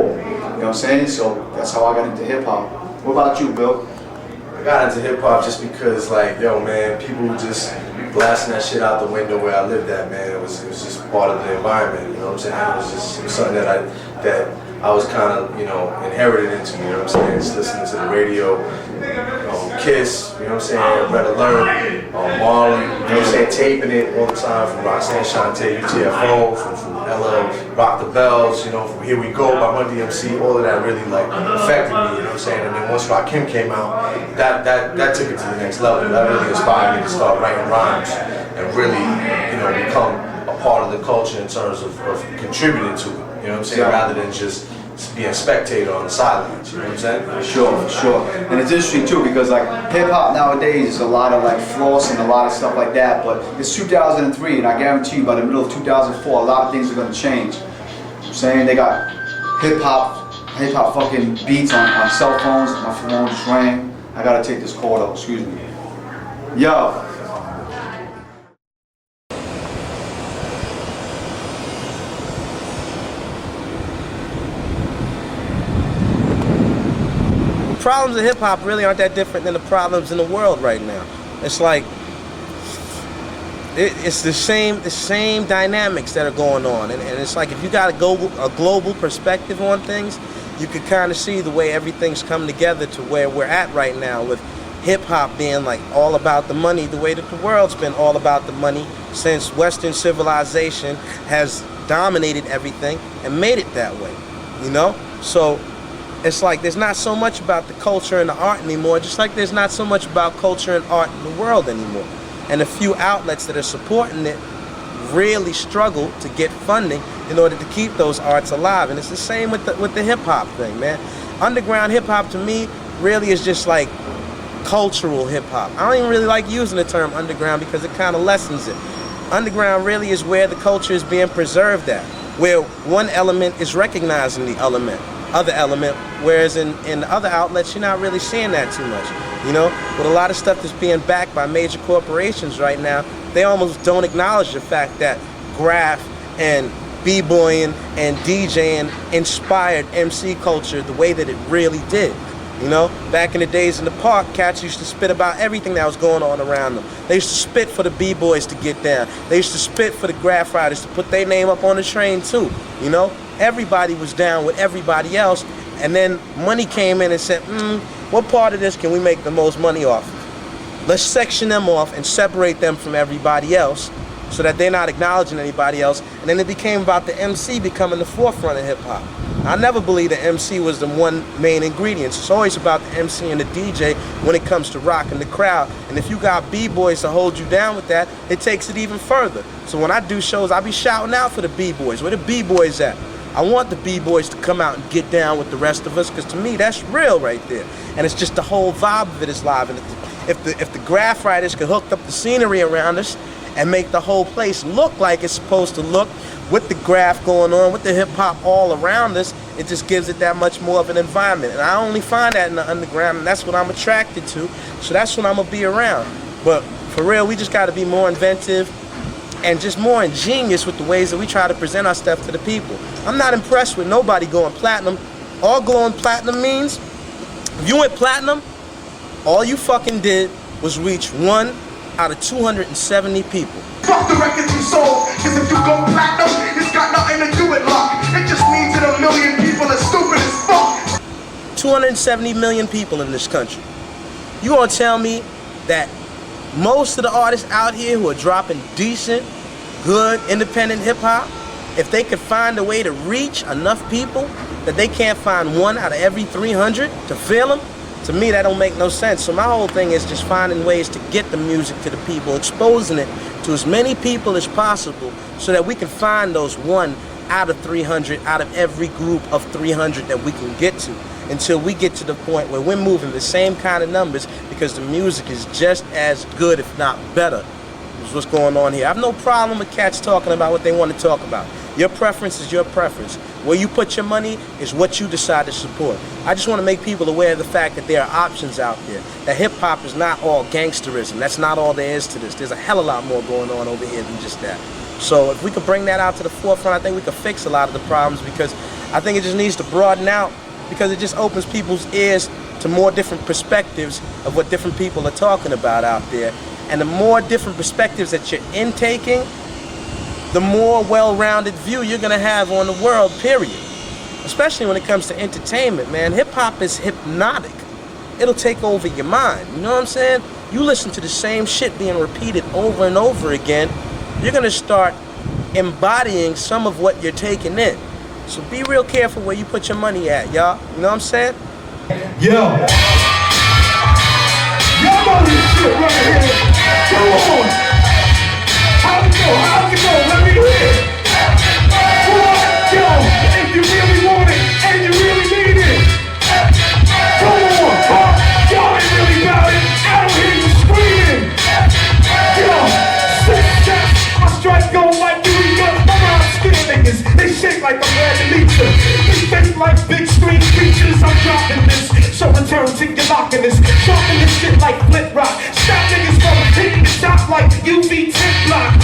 You know what I'm saying? So that's how I got into hip hop. What about you, Bill? I got into hip hop just because, like, yo, man, people just blasting that shit out the window where I lived at, man. It was just part of the environment. You know what I'm saying? It was something that I was kind of, you know, inherited into. You know what I'm saying? Just listening to the radio, Kiss. You know what I'm saying? Red Alert, Marley. You know what I'm saying? Taping it all the time from Roxanne Shante, UTFO, from LL, Rock the Bells, you know, from Here We Go by Run DMC, all of that really like affected me, you know what I'm saying? And then once Rakim came out, that took it to the next level. That really inspired me to start writing rhymes and really, you know, become a part of the culture in terms of contributing to it, you know what I'm saying? Rather than just being a spectator on the sidelines, you know what I'm saying? For sure. And it's interesting too because like hip hop nowadays is a lot of like floss and a lot of stuff like that, but it's 2003 and I guarantee you by the middle of 2004 a lot of things are going to change. You know what I'm saying? They got hip hop fucking beats on cell phones. My phone just rang. I gotta take this call though, excuse me. Yo. Problems in hip hop really aren't that different than the problems in the world right now. It's like it's the same dynamics that are going on, and it's like if you got a global perspective on things, you can kind of see the way everything's come together to where we're at right now, with hip hop being like all about the money, the way that the world's been all about the money since Western civilization has dominated everything and made it that way, you know? So it's like there's not so much about the culture and the art anymore, just like there's not so much about culture and art in the world anymore. And the few outlets that are supporting it really struggle to get funding in order to keep those arts alive. And it's the same with the hip-hop thing, man. Underground hip-hop to me really is just like cultural hip-hop. I don't even really like using the term underground because it kind of lessens it. Underground really is where the culture is being preserved at, where one element is recognizing the other element, whereas in the other outlets you're not really seeing that too much. You know, with a lot of stuff that's being backed by major corporations right now, they almost don't acknowledge the fact that graph and b-boying and DJing inspired MC culture the way that it really did. You know, back in the days in the park, cats used to spit about everything that was going on around them. They used to spit for the b-boys to get down. They used to spit for the graph riders to put their name up on the train too, you know? Everybody was down with everybody else, and then money came in and said, what part of this can we make the most money off of? Let's section them off and separate them from everybody else so that they're not acknowledging anybody else. And then it became about the MC becoming the forefront of hip hop. I never believed the MC was the one main ingredient. It's always about the MC and the DJ when it comes to rocking the crowd. And if you got b-boys to hold you down with that, it takes it even further. So when I do shows, I be shouting out for the b-boys. Where the b-boys at? I want the b-boys to come out and get down with the rest of us, because to me that's real right there. And it's just the whole vibe of it is live. And if the graph writers could hook up the scenery around us and make the whole place look like it's supposed to look, with the graph going on, with the hip-hop all around us, it just gives it that much more of an environment. And I only find that in the underground, and that's what I'm attracted to, so that's what I'm gonna be around. But for real, we just gotta be more inventive and just more ingenious with the ways that we try to present our stuff to the people. I'm not impressed with nobody going platinum. All going platinum means, if you went platinum, all you fucking did was reach 1 out of 270 people. Fuck the records you sold, cause if you go platinum, it's got nothing to do with luck. It just means that 1 million people are stupid as fuck. 270 million people in this country. You gonna tell me that most of the artists out here who are dropping decent, good, independent hip-hop, if they could find a way to reach enough people that they can't find one out of every 300 to feel them, to me that don't make no sense. So my whole thing is just finding ways to get the music to the people, exposing it to as many people as possible so that we can find those 1 out of 300 out of every group of 300 that we can get to, until we get to the point where we're moving the same kind of numbers, because the music is just as good, if not better, is what's going on here. I have no problem with cats talking about what they want to talk about. Your preference is your preference. Where you put your money is what you decide to support. I just want to make people aware of the fact that there are options out there, that hip-hop is not all gangsterism. That's not all there is to this. There's a hell of a lot more going on over here than just that. So if we could bring that out to the forefront, I think we could fix a lot of the problems, because I think it just needs to broaden out, because it just opens people's ears to more different perspectives of what different people are talking about out there. And the more different perspectives that you're intaking, the more well-rounded view you're gonna have on the world, period. Especially when it comes to entertainment, man. Hip-hop is hypnotic. It'll take over your mind, you know what I'm saying? You listen to the same shit being repeated over and over again, you're gonna start embodying some of what you're taking in. So be real careful where you put your money at, y'all. You know what I'm saying? Yo. Y'all know this shit right here. Come on. How's it go? How's it go? Let me hear it. Yo, if you really want it and you really need it. Come on, huh? Y'all ain't really about it. I don't hear you screaming. Yo, success. My strike go like you got my rhymes skin niggas. They shake like I'm glad to meet you. They fake like big screen creatures. I'm dropping this. So return to your locking this. Dropping this shit like flip rock. Stop niggas from hitting the top like UV 10 block.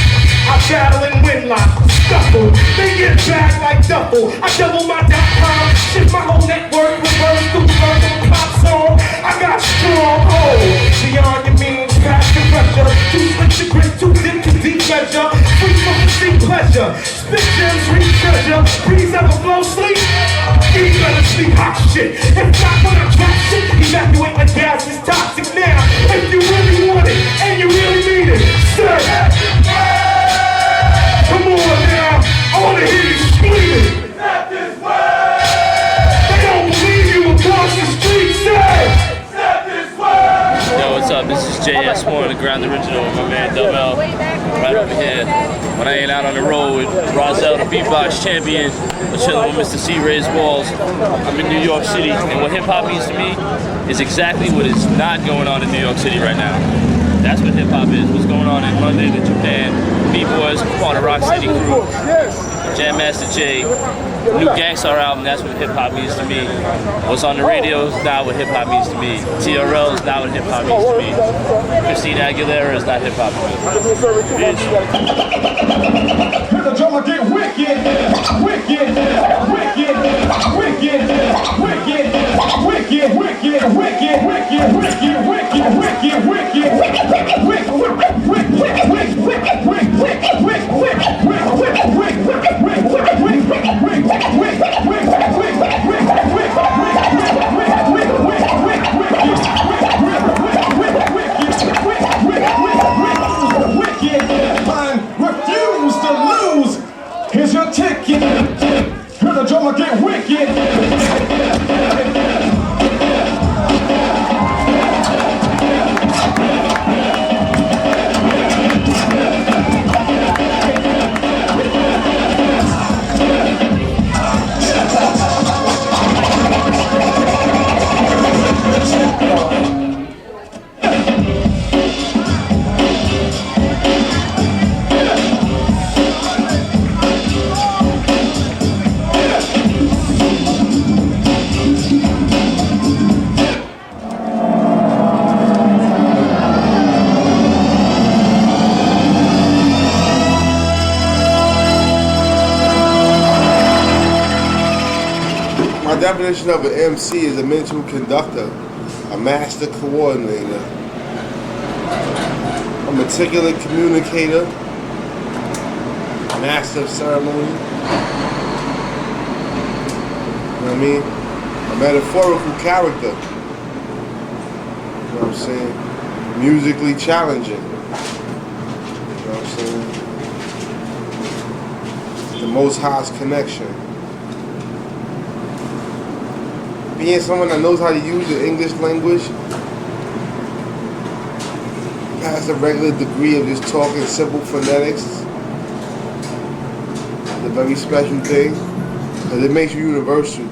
I battle and win like scuffle. They get back like duffel. I double my .com. Shift my whole network. Reverse through the pop song. I got strong hold. Beyond your means, past your pressure. Too slick to grip, too dip to deep measure. Free from the sea pleasure. Spit gems, reach treasure. Breeze Evahflow sleep. You better sleep hot shit. If not when I drop shit, evacuate like gas is toxic now. If you really want it and you really need it, sir. Come on now, I wanna hear you screaming. Accept this word. They don't believe you across the street, say. Accept this word. Yo, what's up? This is JS1, the Grand Original, with my man Dumel, right over here. When I ain't out on the road with Raze, the beatbox champion, I'm chilling with Mr. C, Rayz, Walz. I'm in New York City, and what hip-hop means to me is exactly what is not going on in New York City right now. That's what hip-hop is. What's going on in London and Japan. B-Boys, part of Rock City Crew. Jam Master J. New Gangstarr album, that's what hip-hop means to me. What's on the radio is not what hip-hop means to me. TRL is not what hip-hop means to me. Christina Aguilera is not hip-hop to me. Hear the drummer get wicked, wicked, wicked, wicked, wicked, wicked, wicked, wicked, wicked, wicked, wicked, wicked, refuse to lose. Here's your ticket. Hear the drummer get wicked. My definition of an MC is a mental conductor, a master coordinator, a meticulous communicator, master of ceremony, you know what I mean? A metaphorical character, you know what I'm saying? musically challenging. You know what I'm saying? The Most High's connection. Being someone that knows how to use the English language past a regular degree of just talking simple phonetics is a very special thing, because it makes you universal.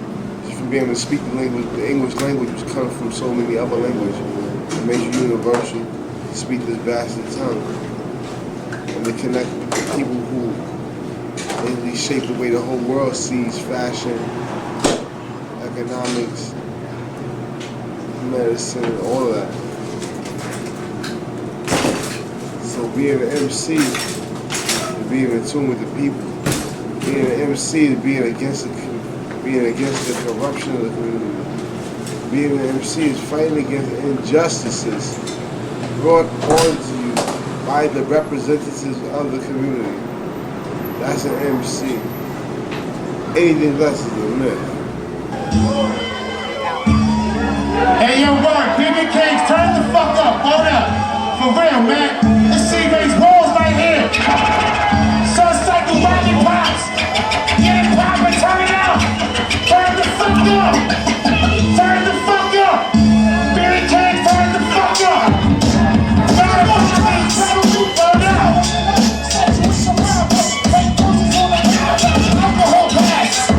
Just from being able to speak the language, the English language, which comes from so many other languages. It makes you universal to speak this bastard tongue and to connect with the people who basically shape the way the whole world sees fashion, economics, medicine, and all of that. So being an MC, to being in tune with the people, being an MC, to being against the corruption of the community. Being an MC is fighting against injustices brought onto you by the representatives of the community. That's an MC. Anything less is a myth. Hey, yo, Mark, Biggie Cakes, turn the fuck up, hold up. For real, man. Let's see Rayz Walz right here. Sun cycle rocket pops. Get it poppin', turn it out. Turn the fuck up. Turn the fuck up. Biggie Cakes, turn the fuck up. Turn the fuck up. Hold up. Alcohol pass.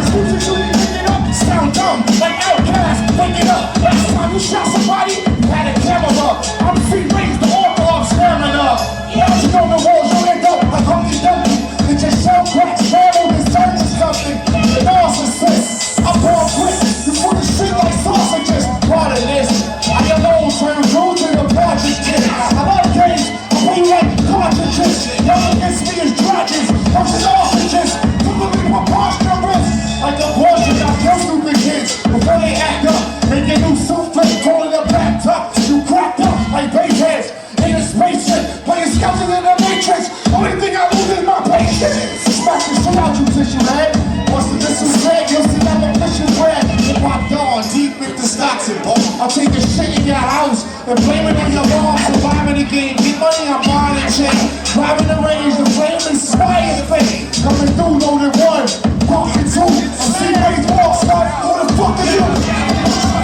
Sound dumb, like Outcast. Wake it up. Last time you shot somebody, you had a camera. I'm free Rayz, the author of stamina. Now you know the walls, you ain't dope. I come to dummy. It just shell cracks, scrambled and turned to something. Narcissist. I pour quick. You put the shit like sausages. Part of this. Aceyalone turn rude to the project kid. I love games. I put you like cartridges. Y'all against me is dragons. Versus ostriches. Look at me what posture is. Like abortion, I kill stupid kids before they act up. Make a new souffle, calling it back up. You cracked up like base heads in a spaceship. Playing skeleton in the matrix. Only thing I lose is my patience. Smack the shit out you tissue head. Once the missile's red, you'll see that the mission's red. Hip-hop dawn, deep into stocks and ball. I'll take a shit in your house and blame it on your mom. Surviving the game, get money, I'm buying a chain. Driving the range, the flame inspires fame. Coming through, loaded one, walking two. I'm seeing Rayz Walz, son. Who the fuck are you?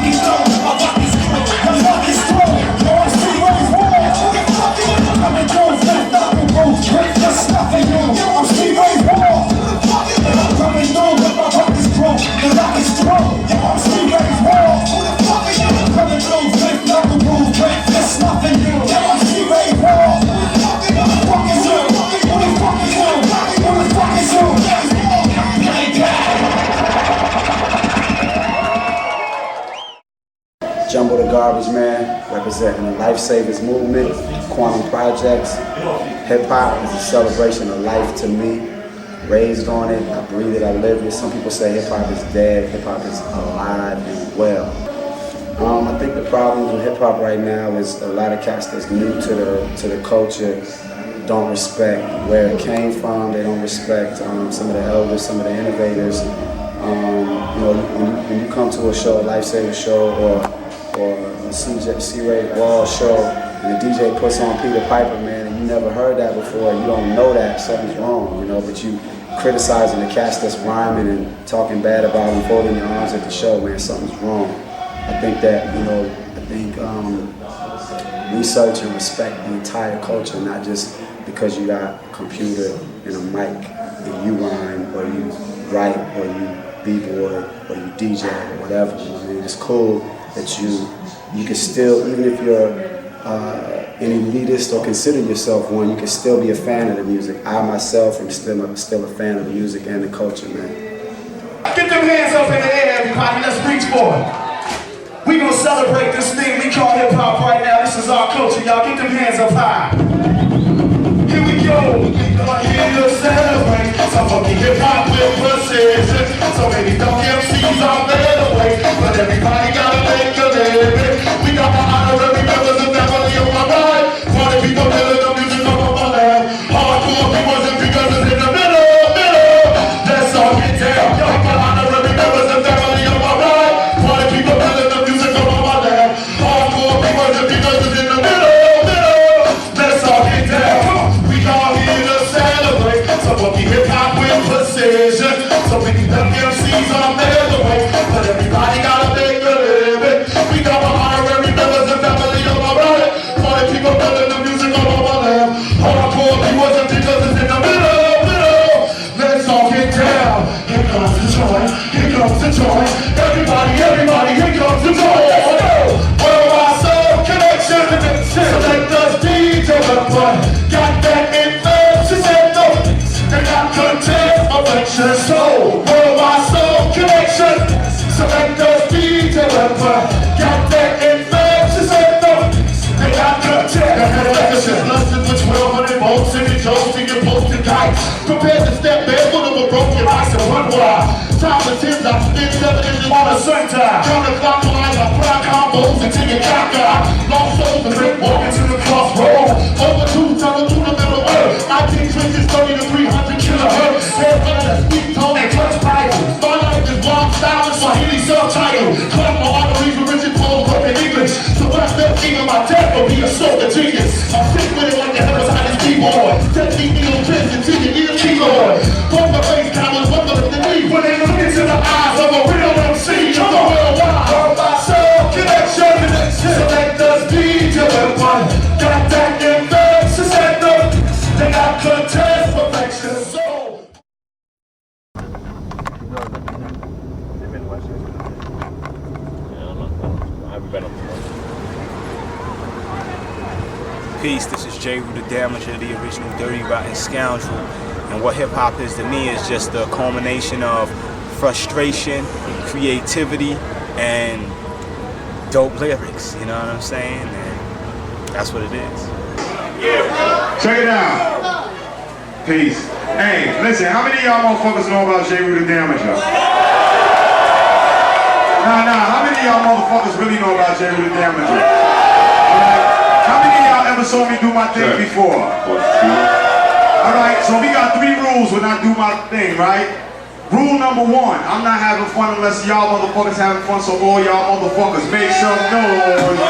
He's low, my fucking strong. The fucking strong. Yo, I see Rayz Walz. Who the fuck are you? Coming through, lift up and go straight to stuffing you. I'm seeing Rayz Walz. Who the fuck are you? Coming through with my fucking strong. The fucking strong. Yo, I'm seeing Rayz Walz. Who the fuck are you? Coming through, lift up and go straight to stuffing you. Yo, I'm seeing Rayz Walz. Who the fuck are you? Who the fuck is you? Who the fuck is you? Who the fuck is you? Jumbo the Garbage Man, representing the Lifesavers Movement, Quantum Projects. Hip-hop is a celebration of life to me. Raised on it, I breathe it, I live it. Some people say hip-hop is dead, hip-hop is alive and well. I think the problem with hip-hop right now is a lot of cats that's new to the culture don't respect where it came from. They don't respect some of the elders, some of the innovators. You know, when you come to a show, a Lifesaver show, or a C-Rayz Walz show, and the DJ puts on Peter Piper, man, and you never heard that before, you don't know that, something's wrong, you know, but you criticizing the cats that's rhyming and talking bad about them, folding your arms at the show, man, something's wrong. I think that, you know, research and respect the entire culture, not just because you got a computer and a mic and you rhyme or you write or you b-boy or you DJ or whatever. You know, I mean, it's cool that you can still, even if you're an elitist or consider yourself one, you can still be a fan of the music. I myself am still a fan of the music and the culture, man. Get them hands up in the air, everybody. Let's reach for it. We gonna celebrate this thing we call hip hop right now. This is our culture, y'all. Get them hands up high. Here we go. I'm here to celebrate some funky hip hop with precision. So many dumb MCs out there to wait, but everybody gotta make a living. We got my honorary members and family on my right. Party people feeling the music up on my left. Hardcore people and because it's in the middle. Let's all get down. Yo, my honorary members and family on my right. Party people feeling the music up on my left. Hardcore people and because it's in the middle. many left MCs on the way, but everybody gotta make a living. We got my honorary members and family on my right. For the people building the music all over my land. Hardcore viewers and because it's in the middle. Let's all get down. Here comes the joy. Here comes the joy. Everybody, here comes the joy. Worldwide Soul Connection. Select us DJ Weapon. Got that influence and no. They got content, affection, soul. Worldwide Soul Connection. Select us DJ Weapon. Got that influence and no. They got content, affection. Blessed with 1200 volts in your toes to your posted kites. Prepared to step barefoot of a broken ice and run wild. Time to 10, I spin 7 inches on a sun time. Counterclockwise, I prime combos until you cock out. Lost souls and red walking to the crossroad. Over 2 tunnel to the middle earth. I think trenches 30 to 300 kilohertz. Head under the sweet tone and clutch Bible. My life is wild style and Swahili subtitle. Clap my arteries with rigid flows broken English. So when I step even my death will be a soul genius. I'm sick with it like the hepatitis B-boy. Technique needle pins until your ear keyboard. From the face cameras, one of the knee. When they look into the eyes of a real MC, of the worldwide Soul Connection. Select us DJ Weapon. Got that influence and no. They got contest perfection. Soul. Peace, this is Jeru, the Damaja, the original dirty rotten scoundrel. And what hip hop is to me is just the culmination of frustration, creativity, and dope lyrics, you know what I'm saying? And that's what it is. Check it out. Peace. Hey, listen, how many of y'all motherfuckers know about Jeru the Damaja? Nah, how many of y'all motherfuckers really know about Jeru the Damaja? Alright, how many of y'all ever saw me do my thing before? Alright, so we got 3 rules when I do my thing, right? Rule number 1, I'm not having fun unless y'all motherfuckers having fun, so all y'all motherfuckers make some noise.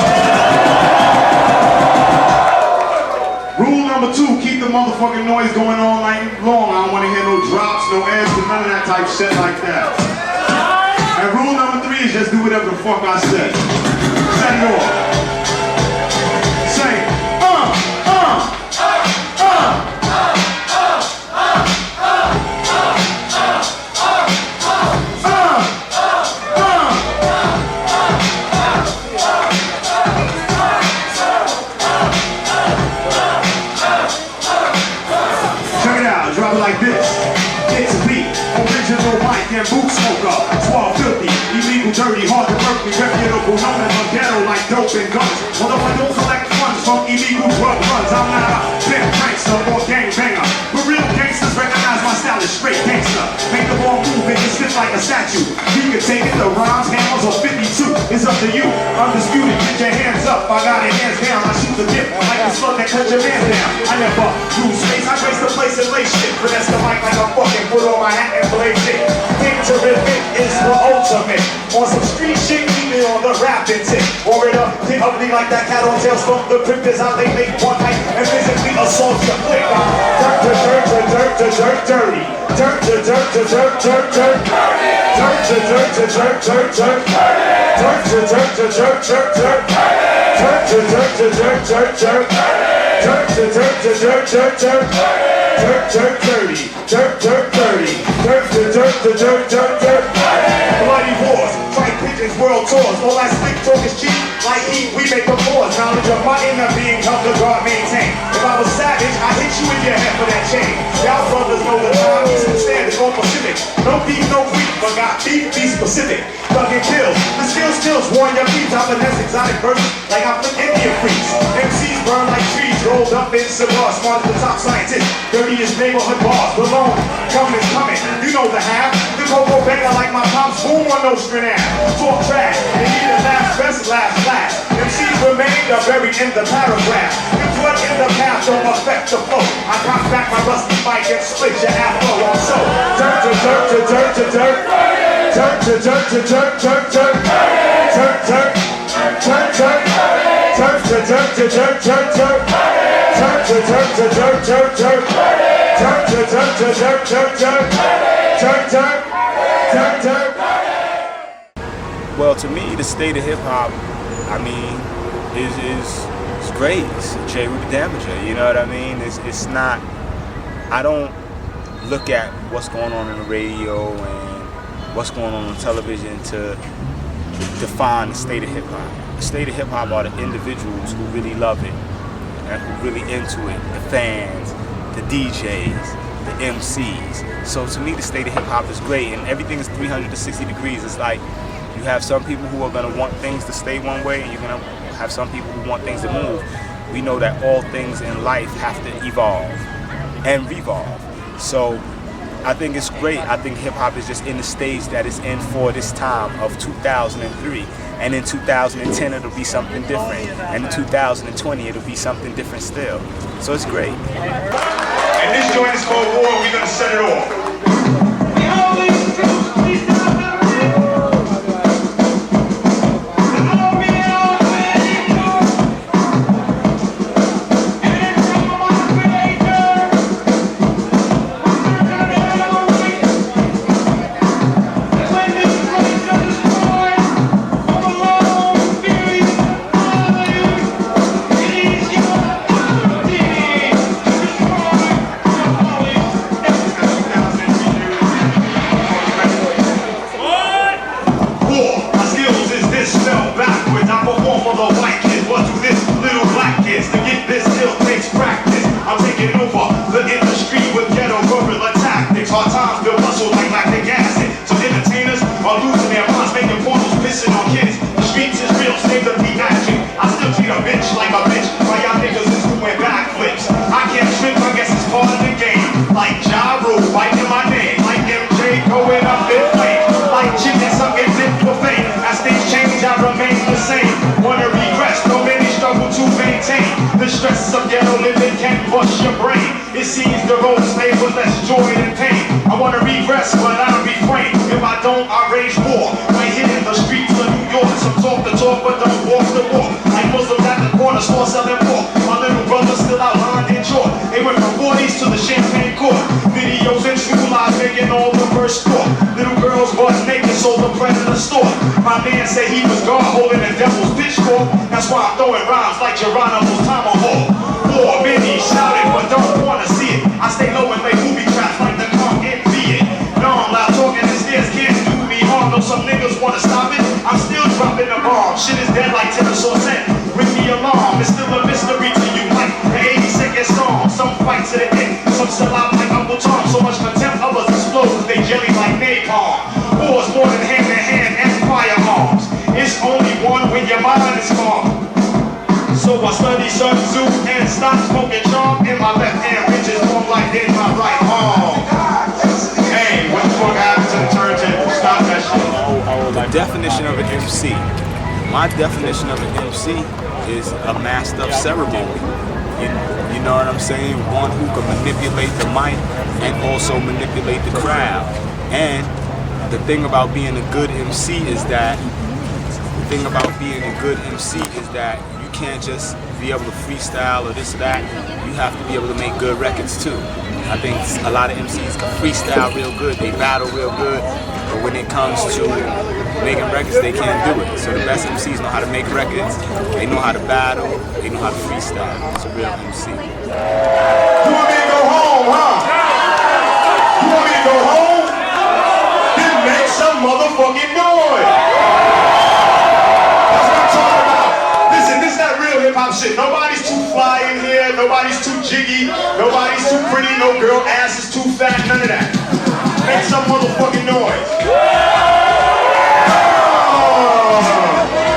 Rule number 2, keep the motherfucking noise going all night long. I don't want to hear no drops, no edge, none of that type shit like that. And rule number 3 is just do whatever the fuck I say. Set it off. Say, like this, it's a beat, original mic and boot smoker, swab filthy, illegal, dirty, hard to work me, reputable, known as a ghetto like dope and guns. Although I don't collect funds from illegal drug runs, I'm not a pimp prankster or gangbanger, but real gangsters recognize my style is straight gangster. Make the ball move and get stiff like a statue. You can take it, the rhymes, hammers, or 52, it's up to you. Undisputed, get your hands up, I got it hands down, I shoot the dip like the slug that cut your man down. I never lose space, I trace the place and lay shit. Finesse the mic like I'm fucking put on my hat and blaze it. Terrific is the ultimate. On some street shit, keep it on the rapping tip. Or it up, get ugly like that cat on tails from the crypt is how they make one night and physically assault your click. Dirt, dirty. Dirt, dirty. Bloody wars, fight pigeons, world tours. All that slick talk is cheap, like heat, we make the pause. Knowledge of my inner being help the guard maintain. If I was savage, I hit you in your head for that chain. Y'all brothers know the time, Eastern Standard, all Pacific. No beef, no weak, but got beef, be specific. Thug and kills, the skills, warn your peeps. I finesse exotic verses like I'm the Indian freaks. MCs burn like trees, rolled up in cigars. Smart as the top scientist, dirtiest neighborhood bars. Balone, coming, you know the half. The Coco banger like my pops, boom on no string ass. Talk trash, they need a last best, last. MCs remain, they're buried in the paragraph. If blood in the path don't affect the flow, I drop back my rusty mic and split your afro. I'm so dirt. Well, to me, the state of hip hop, I mean, is great. It's Jeru the Damaja, you know what I mean? It's not. I don't look at what's going on in the radio and what's going on television to define the state of hip hop. The state of hip hop are the individuals who really love it and who really into it. The fans, the DJs, the MCs. So to me, the state of hip hop is great, and everything is 360 degrees. It's like you have some people who are going to want things to stay one way, and you're going to have some people who want things to move. We know that all things in life have to evolve and revolve. So I think it's great. I think hip hop is just in the stage that it's in for this time of 2003. And in 2010 it'll be something different. And in 2020 it'll be something different still. So it's great. And this joint is called War, we're gonna set it off. My man said he was God holding the devil's pitchfork. That's why I'm throwing rhymes like Geronimo's tomahawk. War, many shouting, but don't wanna see it. I stay low and lay booby traps like the car envy it. No, I'm loud talking the stairs can't do me harm. Though some niggas wanna stop it, I'm still dropping the bomb. Shit is dead like tennis or cent. Ring the alarm, it's still a mystery to you like the 82nd song. Some fight to the end, some sell out like Uncle Tom. So much contempt, others explode cause they jelly like napalm. War's more than hand to hand and firearms. It's only one when your mind is calm. So I study Sun Tzu and stop smoking charm. In my left hand, bitches more like in my right arm. Hey, what the fuck happened to the turntable? Stop that shit. The definition of an MC. My definition of an MC is a master of ceremony. You know what I'm saying? One who can manipulate the mic and also manipulate the crowd. And the thing about being a good MC is that you can't just be able to freestyle or this or that. You have to be able to make good records too. I think a lot of MCs can freestyle real good, they battle real good, but when it comes to making records, they can't do it. So the best MCs know how to make records, they know how to battle, they know how to freestyle. It's a real MC. You want me to go home, huh? You want me to go home? Then make some motherfucking noise. That's what I'm talking about. Listen, this is that real hip-hop shit. Nobody's too fly in here, nobody's too jiggy, nobody's too pretty, no girl ass is too fat, none of that. Make some motherfucking noise.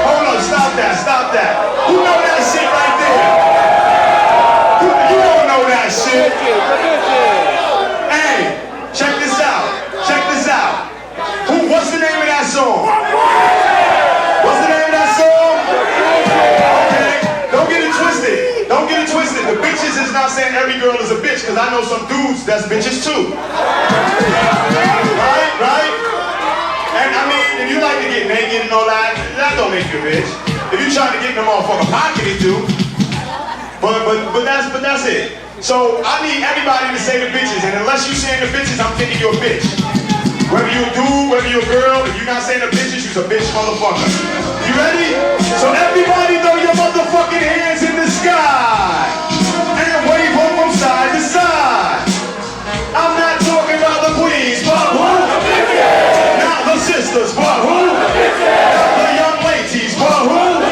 Hold on, stop that. Who know that shit right there? You don't know that shit. Hey, check this out. What's the name of that song? What's the name of that song? Okay, don't get it twisted. The bitches is not saying every girl is a bitch, because I know some dudes that's bitches too. Right? And I mean, if you like to get naked and all that, that don't make you a bitch. If you trying to get in the motherfucking pocket, it do. But that's it. So I need everybody to say the bitches, and unless you saying the bitches, I'm thinking you're a bitch. Whether you a dude, whether you a girl, if you're not saying a bitches, you's a bitch motherfucker. You ready? So everybody throw your motherfucking hands in the sky and wave them from side to side. I'm not talking about the queens, but who? Not the sisters, but who? Not the young ladies, but who?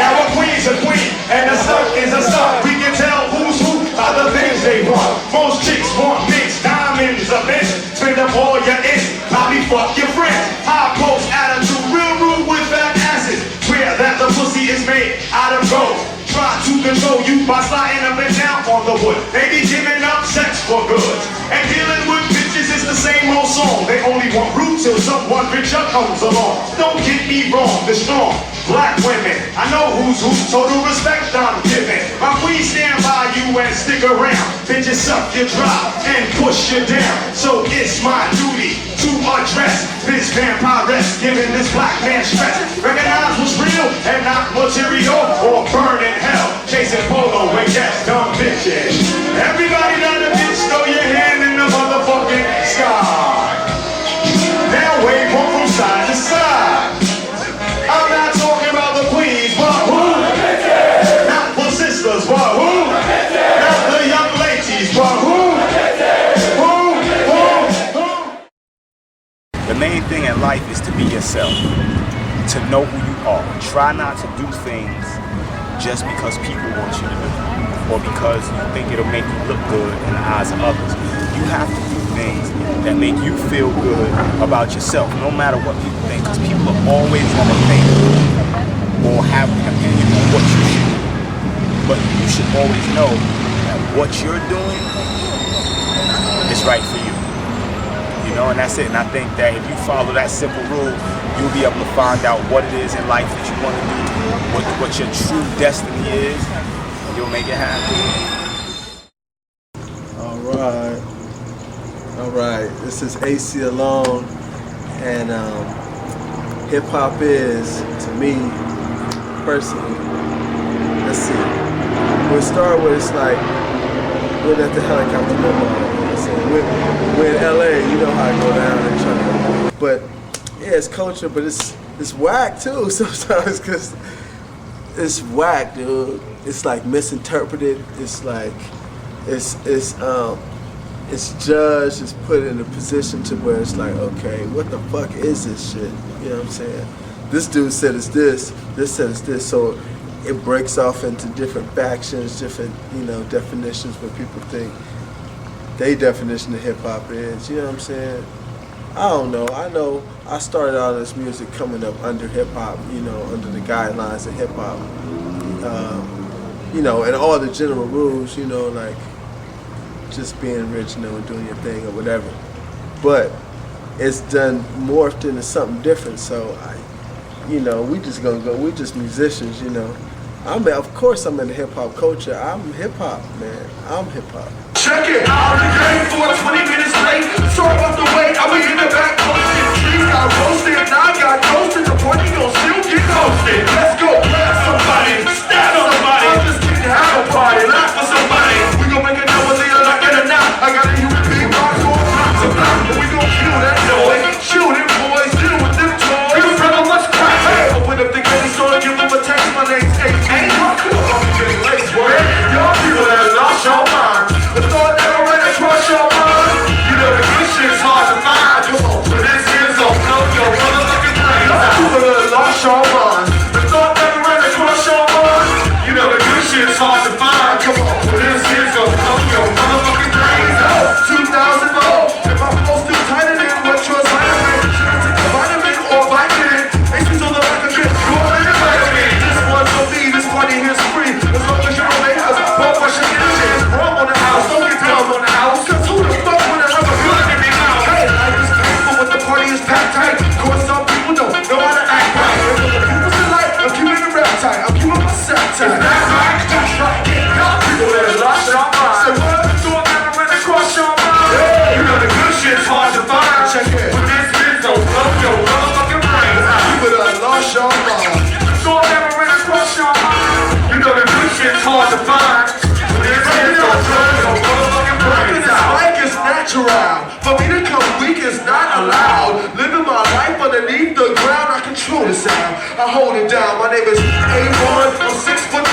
Now a queen's a queen, and a stunt is a stunt. We can tell who's who by the things they want. Most chicks want mixed diamonds, a bitch. Spend up all your ends, probably fuck your friends. High post attitude, real rude with fat asses. Swear that the pussy is made out of gold. Try to control you by sliding up and down on the wood. They be giving up sex for good. And dealing with bitches is the same old song. They only want root till someone richer comes along. Don't get me wrong, the strong black women, I know who's who, total respect I'm giving. My queen stand by you and stick around. Bitches suck you dry and push you down. So it's my duty to address this vampiress, giving this black man stress. Recognize what's real and not material, or burn in hell, chasing polo and yes, dumb bitches. Everybody not a bitch, throw your hand in the motherfucking sky. Now wave one from side to side. I'm not talking about the queens, but who? Not the sisters, but who? Not the young ladies, but who? The main thing in life is to be yourself, to know who you are. Try not to do things just because people want you to do it, or because you think it'll make you look good in the eyes of others. You have to do things that make you feel good about yourself, no matter what people think, because people are always going to think or have an opinion on what you should do. But you should always know that what you're doing is right for you. You know, and that's it. And I think that if you follow that simple rule, you'll be able to find out what it is in life that you want to do, what your true destiny is, and you'll make it happen. All right. This is Aceyalone, and hip hop is, to me, personally. Let's see. We'll start with, it's like we're at the helicopter limo. We're in LA, you know how I go down and try to, but yeah, it's culture, but it's whack too sometimes, because it's whack, dude. It's like misinterpreted. It's like it's judged. It's put in a position to where it's like, okay, what the fuck is this shit? You know what I'm saying? This dude said it's this said it's this, so it breaks off into different factions, different, you know, definitions where people think their definition of hip-hop is, you know what I'm saying? I don't know. I know I started all this music coming up under hip-hop, you know, under the guidelines of hip-hop. You know, and all the general rules, you know, like just being original and doing your thing or whatever. But it's done morphed into something different, so you know, we just musicians, you know. Of course I'm in the hip-hop culture. I'm hip-hop, man. I'm hip-hop. Check it out, the game for 20 minutes late. Sorry about the wait, I was in the back posted. Trees got roasted, now I got toasted. The party gon' still get toasted. Let's go, blast somebody, stab somebody. I'm just kidding, have a party, laugh for somebody. We gon' make a double deal like it or not. I got a human being box on top to block. But we gon' kill that noise. Shoot it, boys, deal with them toys. You brother, what's crack? Hey, open up the game, so I give them a text. My name's A.K. Y'all people that lost your mind. The thought that already tried not allowed. Living my life underneath the ground, I control the sound. I hold it down. My name is A1. I'm 6'1".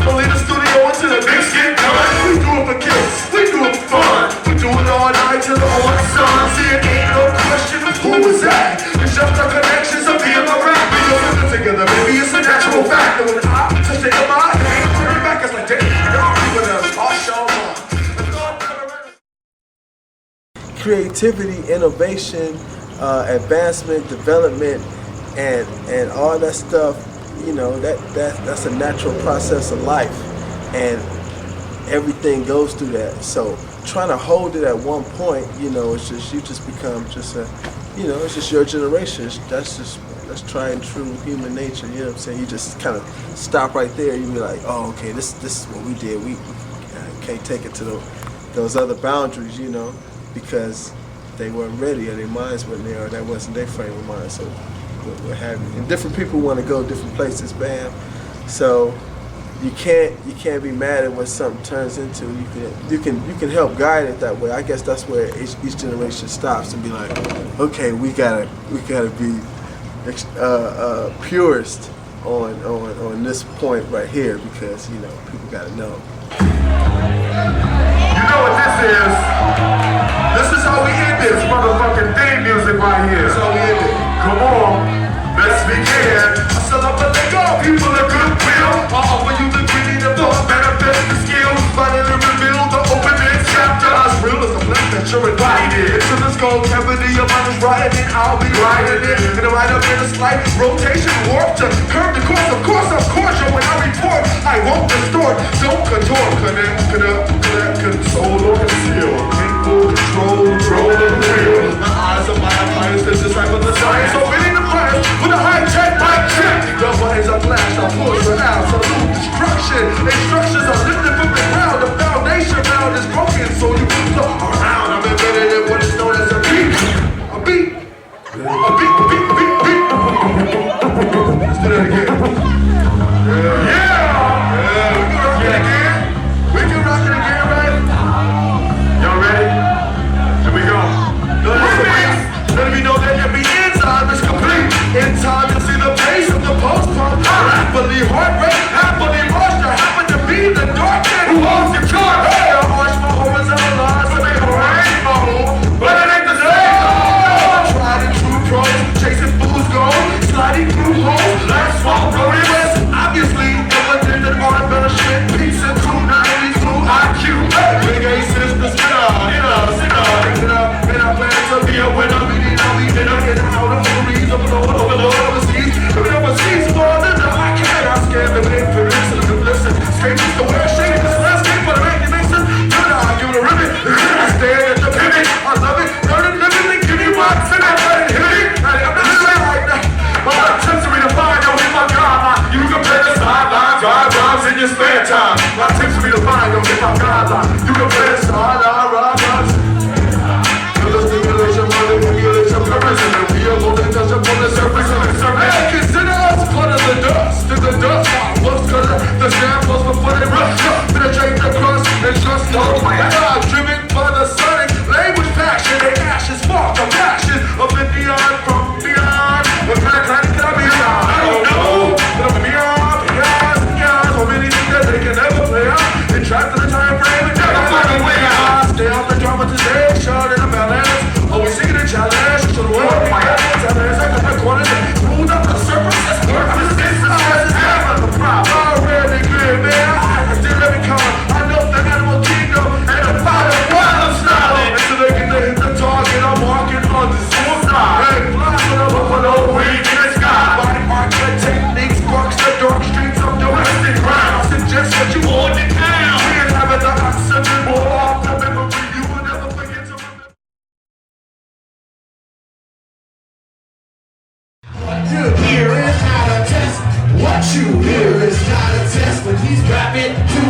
I'll lead the studio until the mix get done. We do it for kids. We do it for fun. We do it all night till the morning sun. See, it ain't no question of who was that. It's just the connections of me and my rap. We don't live together. Maybe it's a natural fact that when I touch the MI, turn it back. It's like, damn, y'all people are all show. Creativity, innovation, advancement, development, and all that stuff, you know, that's a natural process of life, and everything goes through that. So trying to hold it at one point, you know, it's just, you just become just a, you know, it's just your generation. That's tried and true human nature, you know what I'm saying? You just kind of stop right there. You be like, oh, okay, this is what we did. We can't take it to those other boundaries, you know, because they weren't ready, or their minds weren't there, or that wasn't their frame of mind. So what have you? And different people want to go different places, bam. So you can't be mad at what something turns into. You can help guide it that way. I guess that's where each generation stops and be like, okay, we gotta be purist on this point right here, because you know people gotta know. You know what this is? This is how we end this motherfucking theme music right here. That's how we end it. Come on, let's begin. I still up and let go, people of goodwill. I offer you the greedy, the thought, manifest the skills. Finally reveal the opening chapter. As real as the flesh that you're invited. Into this gold cavity, your mind is riding it, I'll be riding it. And I'm right up in a slight rotation, warp to curve the course. Of course, yo, when I report, I won't distort. Don't contort, connect, console, or conceal. Control the wheel. My eyes are my eyes, this is like the science. So winning the prize with a high-tech mic check. The buttons are flash, I push for now. Salute destruction. Instructions are lifted from the ground. The foundation round is broken, so you move around. I'm embedded in what is known as a beat. A beat. Let's do that again. Yeah. We can rock it again, right? Y'all ready? Here we go. Let me know that every enzyme is complete. In time to see the pace of the post-pump. Happily heart rate, happily moisture. Happen to be the dark man who holds the chart. Hey, the arch for horizontal lines to make a rainbow. But it ain't the same. Tried and true pros, chasing fool's gold. Sliding through holes, last fall, rolling west. Obviously, evident that art embellishment. Peace and 290s, blue IQ. Big aces, the spinner, and I plan to be a winner, meaning I'll be in out of overseas, overseas, overseas, more than I can. I scan the influence and the listen. Escape is the way I shake this landscape, but it ain't Mason. Good, I give it a ribbon. I stand at the pivot. I love it. Learn it, live it, give me rocks and I let it hit it. I'm not saying like that. My attempts to redefine, yo, hit my guideline. You can play the sideline, drive in your spare time. My attempts to redefine, yo, hit my guideline. You can play the sideline, ride. Manipulation, manipulation, and we are going to touch upon the surface of the surface. Hey, consider us part of the dust. To the dust, what's color? The samples before they rush. Penetrate the crust and trust no man. Driven by the sonic language passion. They ashes spark the passion of the neon from beyond. What kind of planet can I be on? I don't know. But I'm beyond, beyond. So many things that they can never play out. They trapped in the time frame and never find a way out. Stay off the dramatization and the balance. Always seeking a challenge. To the world, my hands, I got the corners. Smooth up the surface. It's worthless. This is half of the problem. Already good, man. I still let me come. I know the animal kingdom and the fire wild style. Until they get to hit the target, I'm walking on the suicide. Hey, fly to the buffalo, wing in the sky. Body market techniques, sparks the dark streets of domestic crime. I suggest that you hold it down. We inhabit the oxygen more often than you will never forget to remember. You hear is not a test. What you hear is not a test. But he's rapping to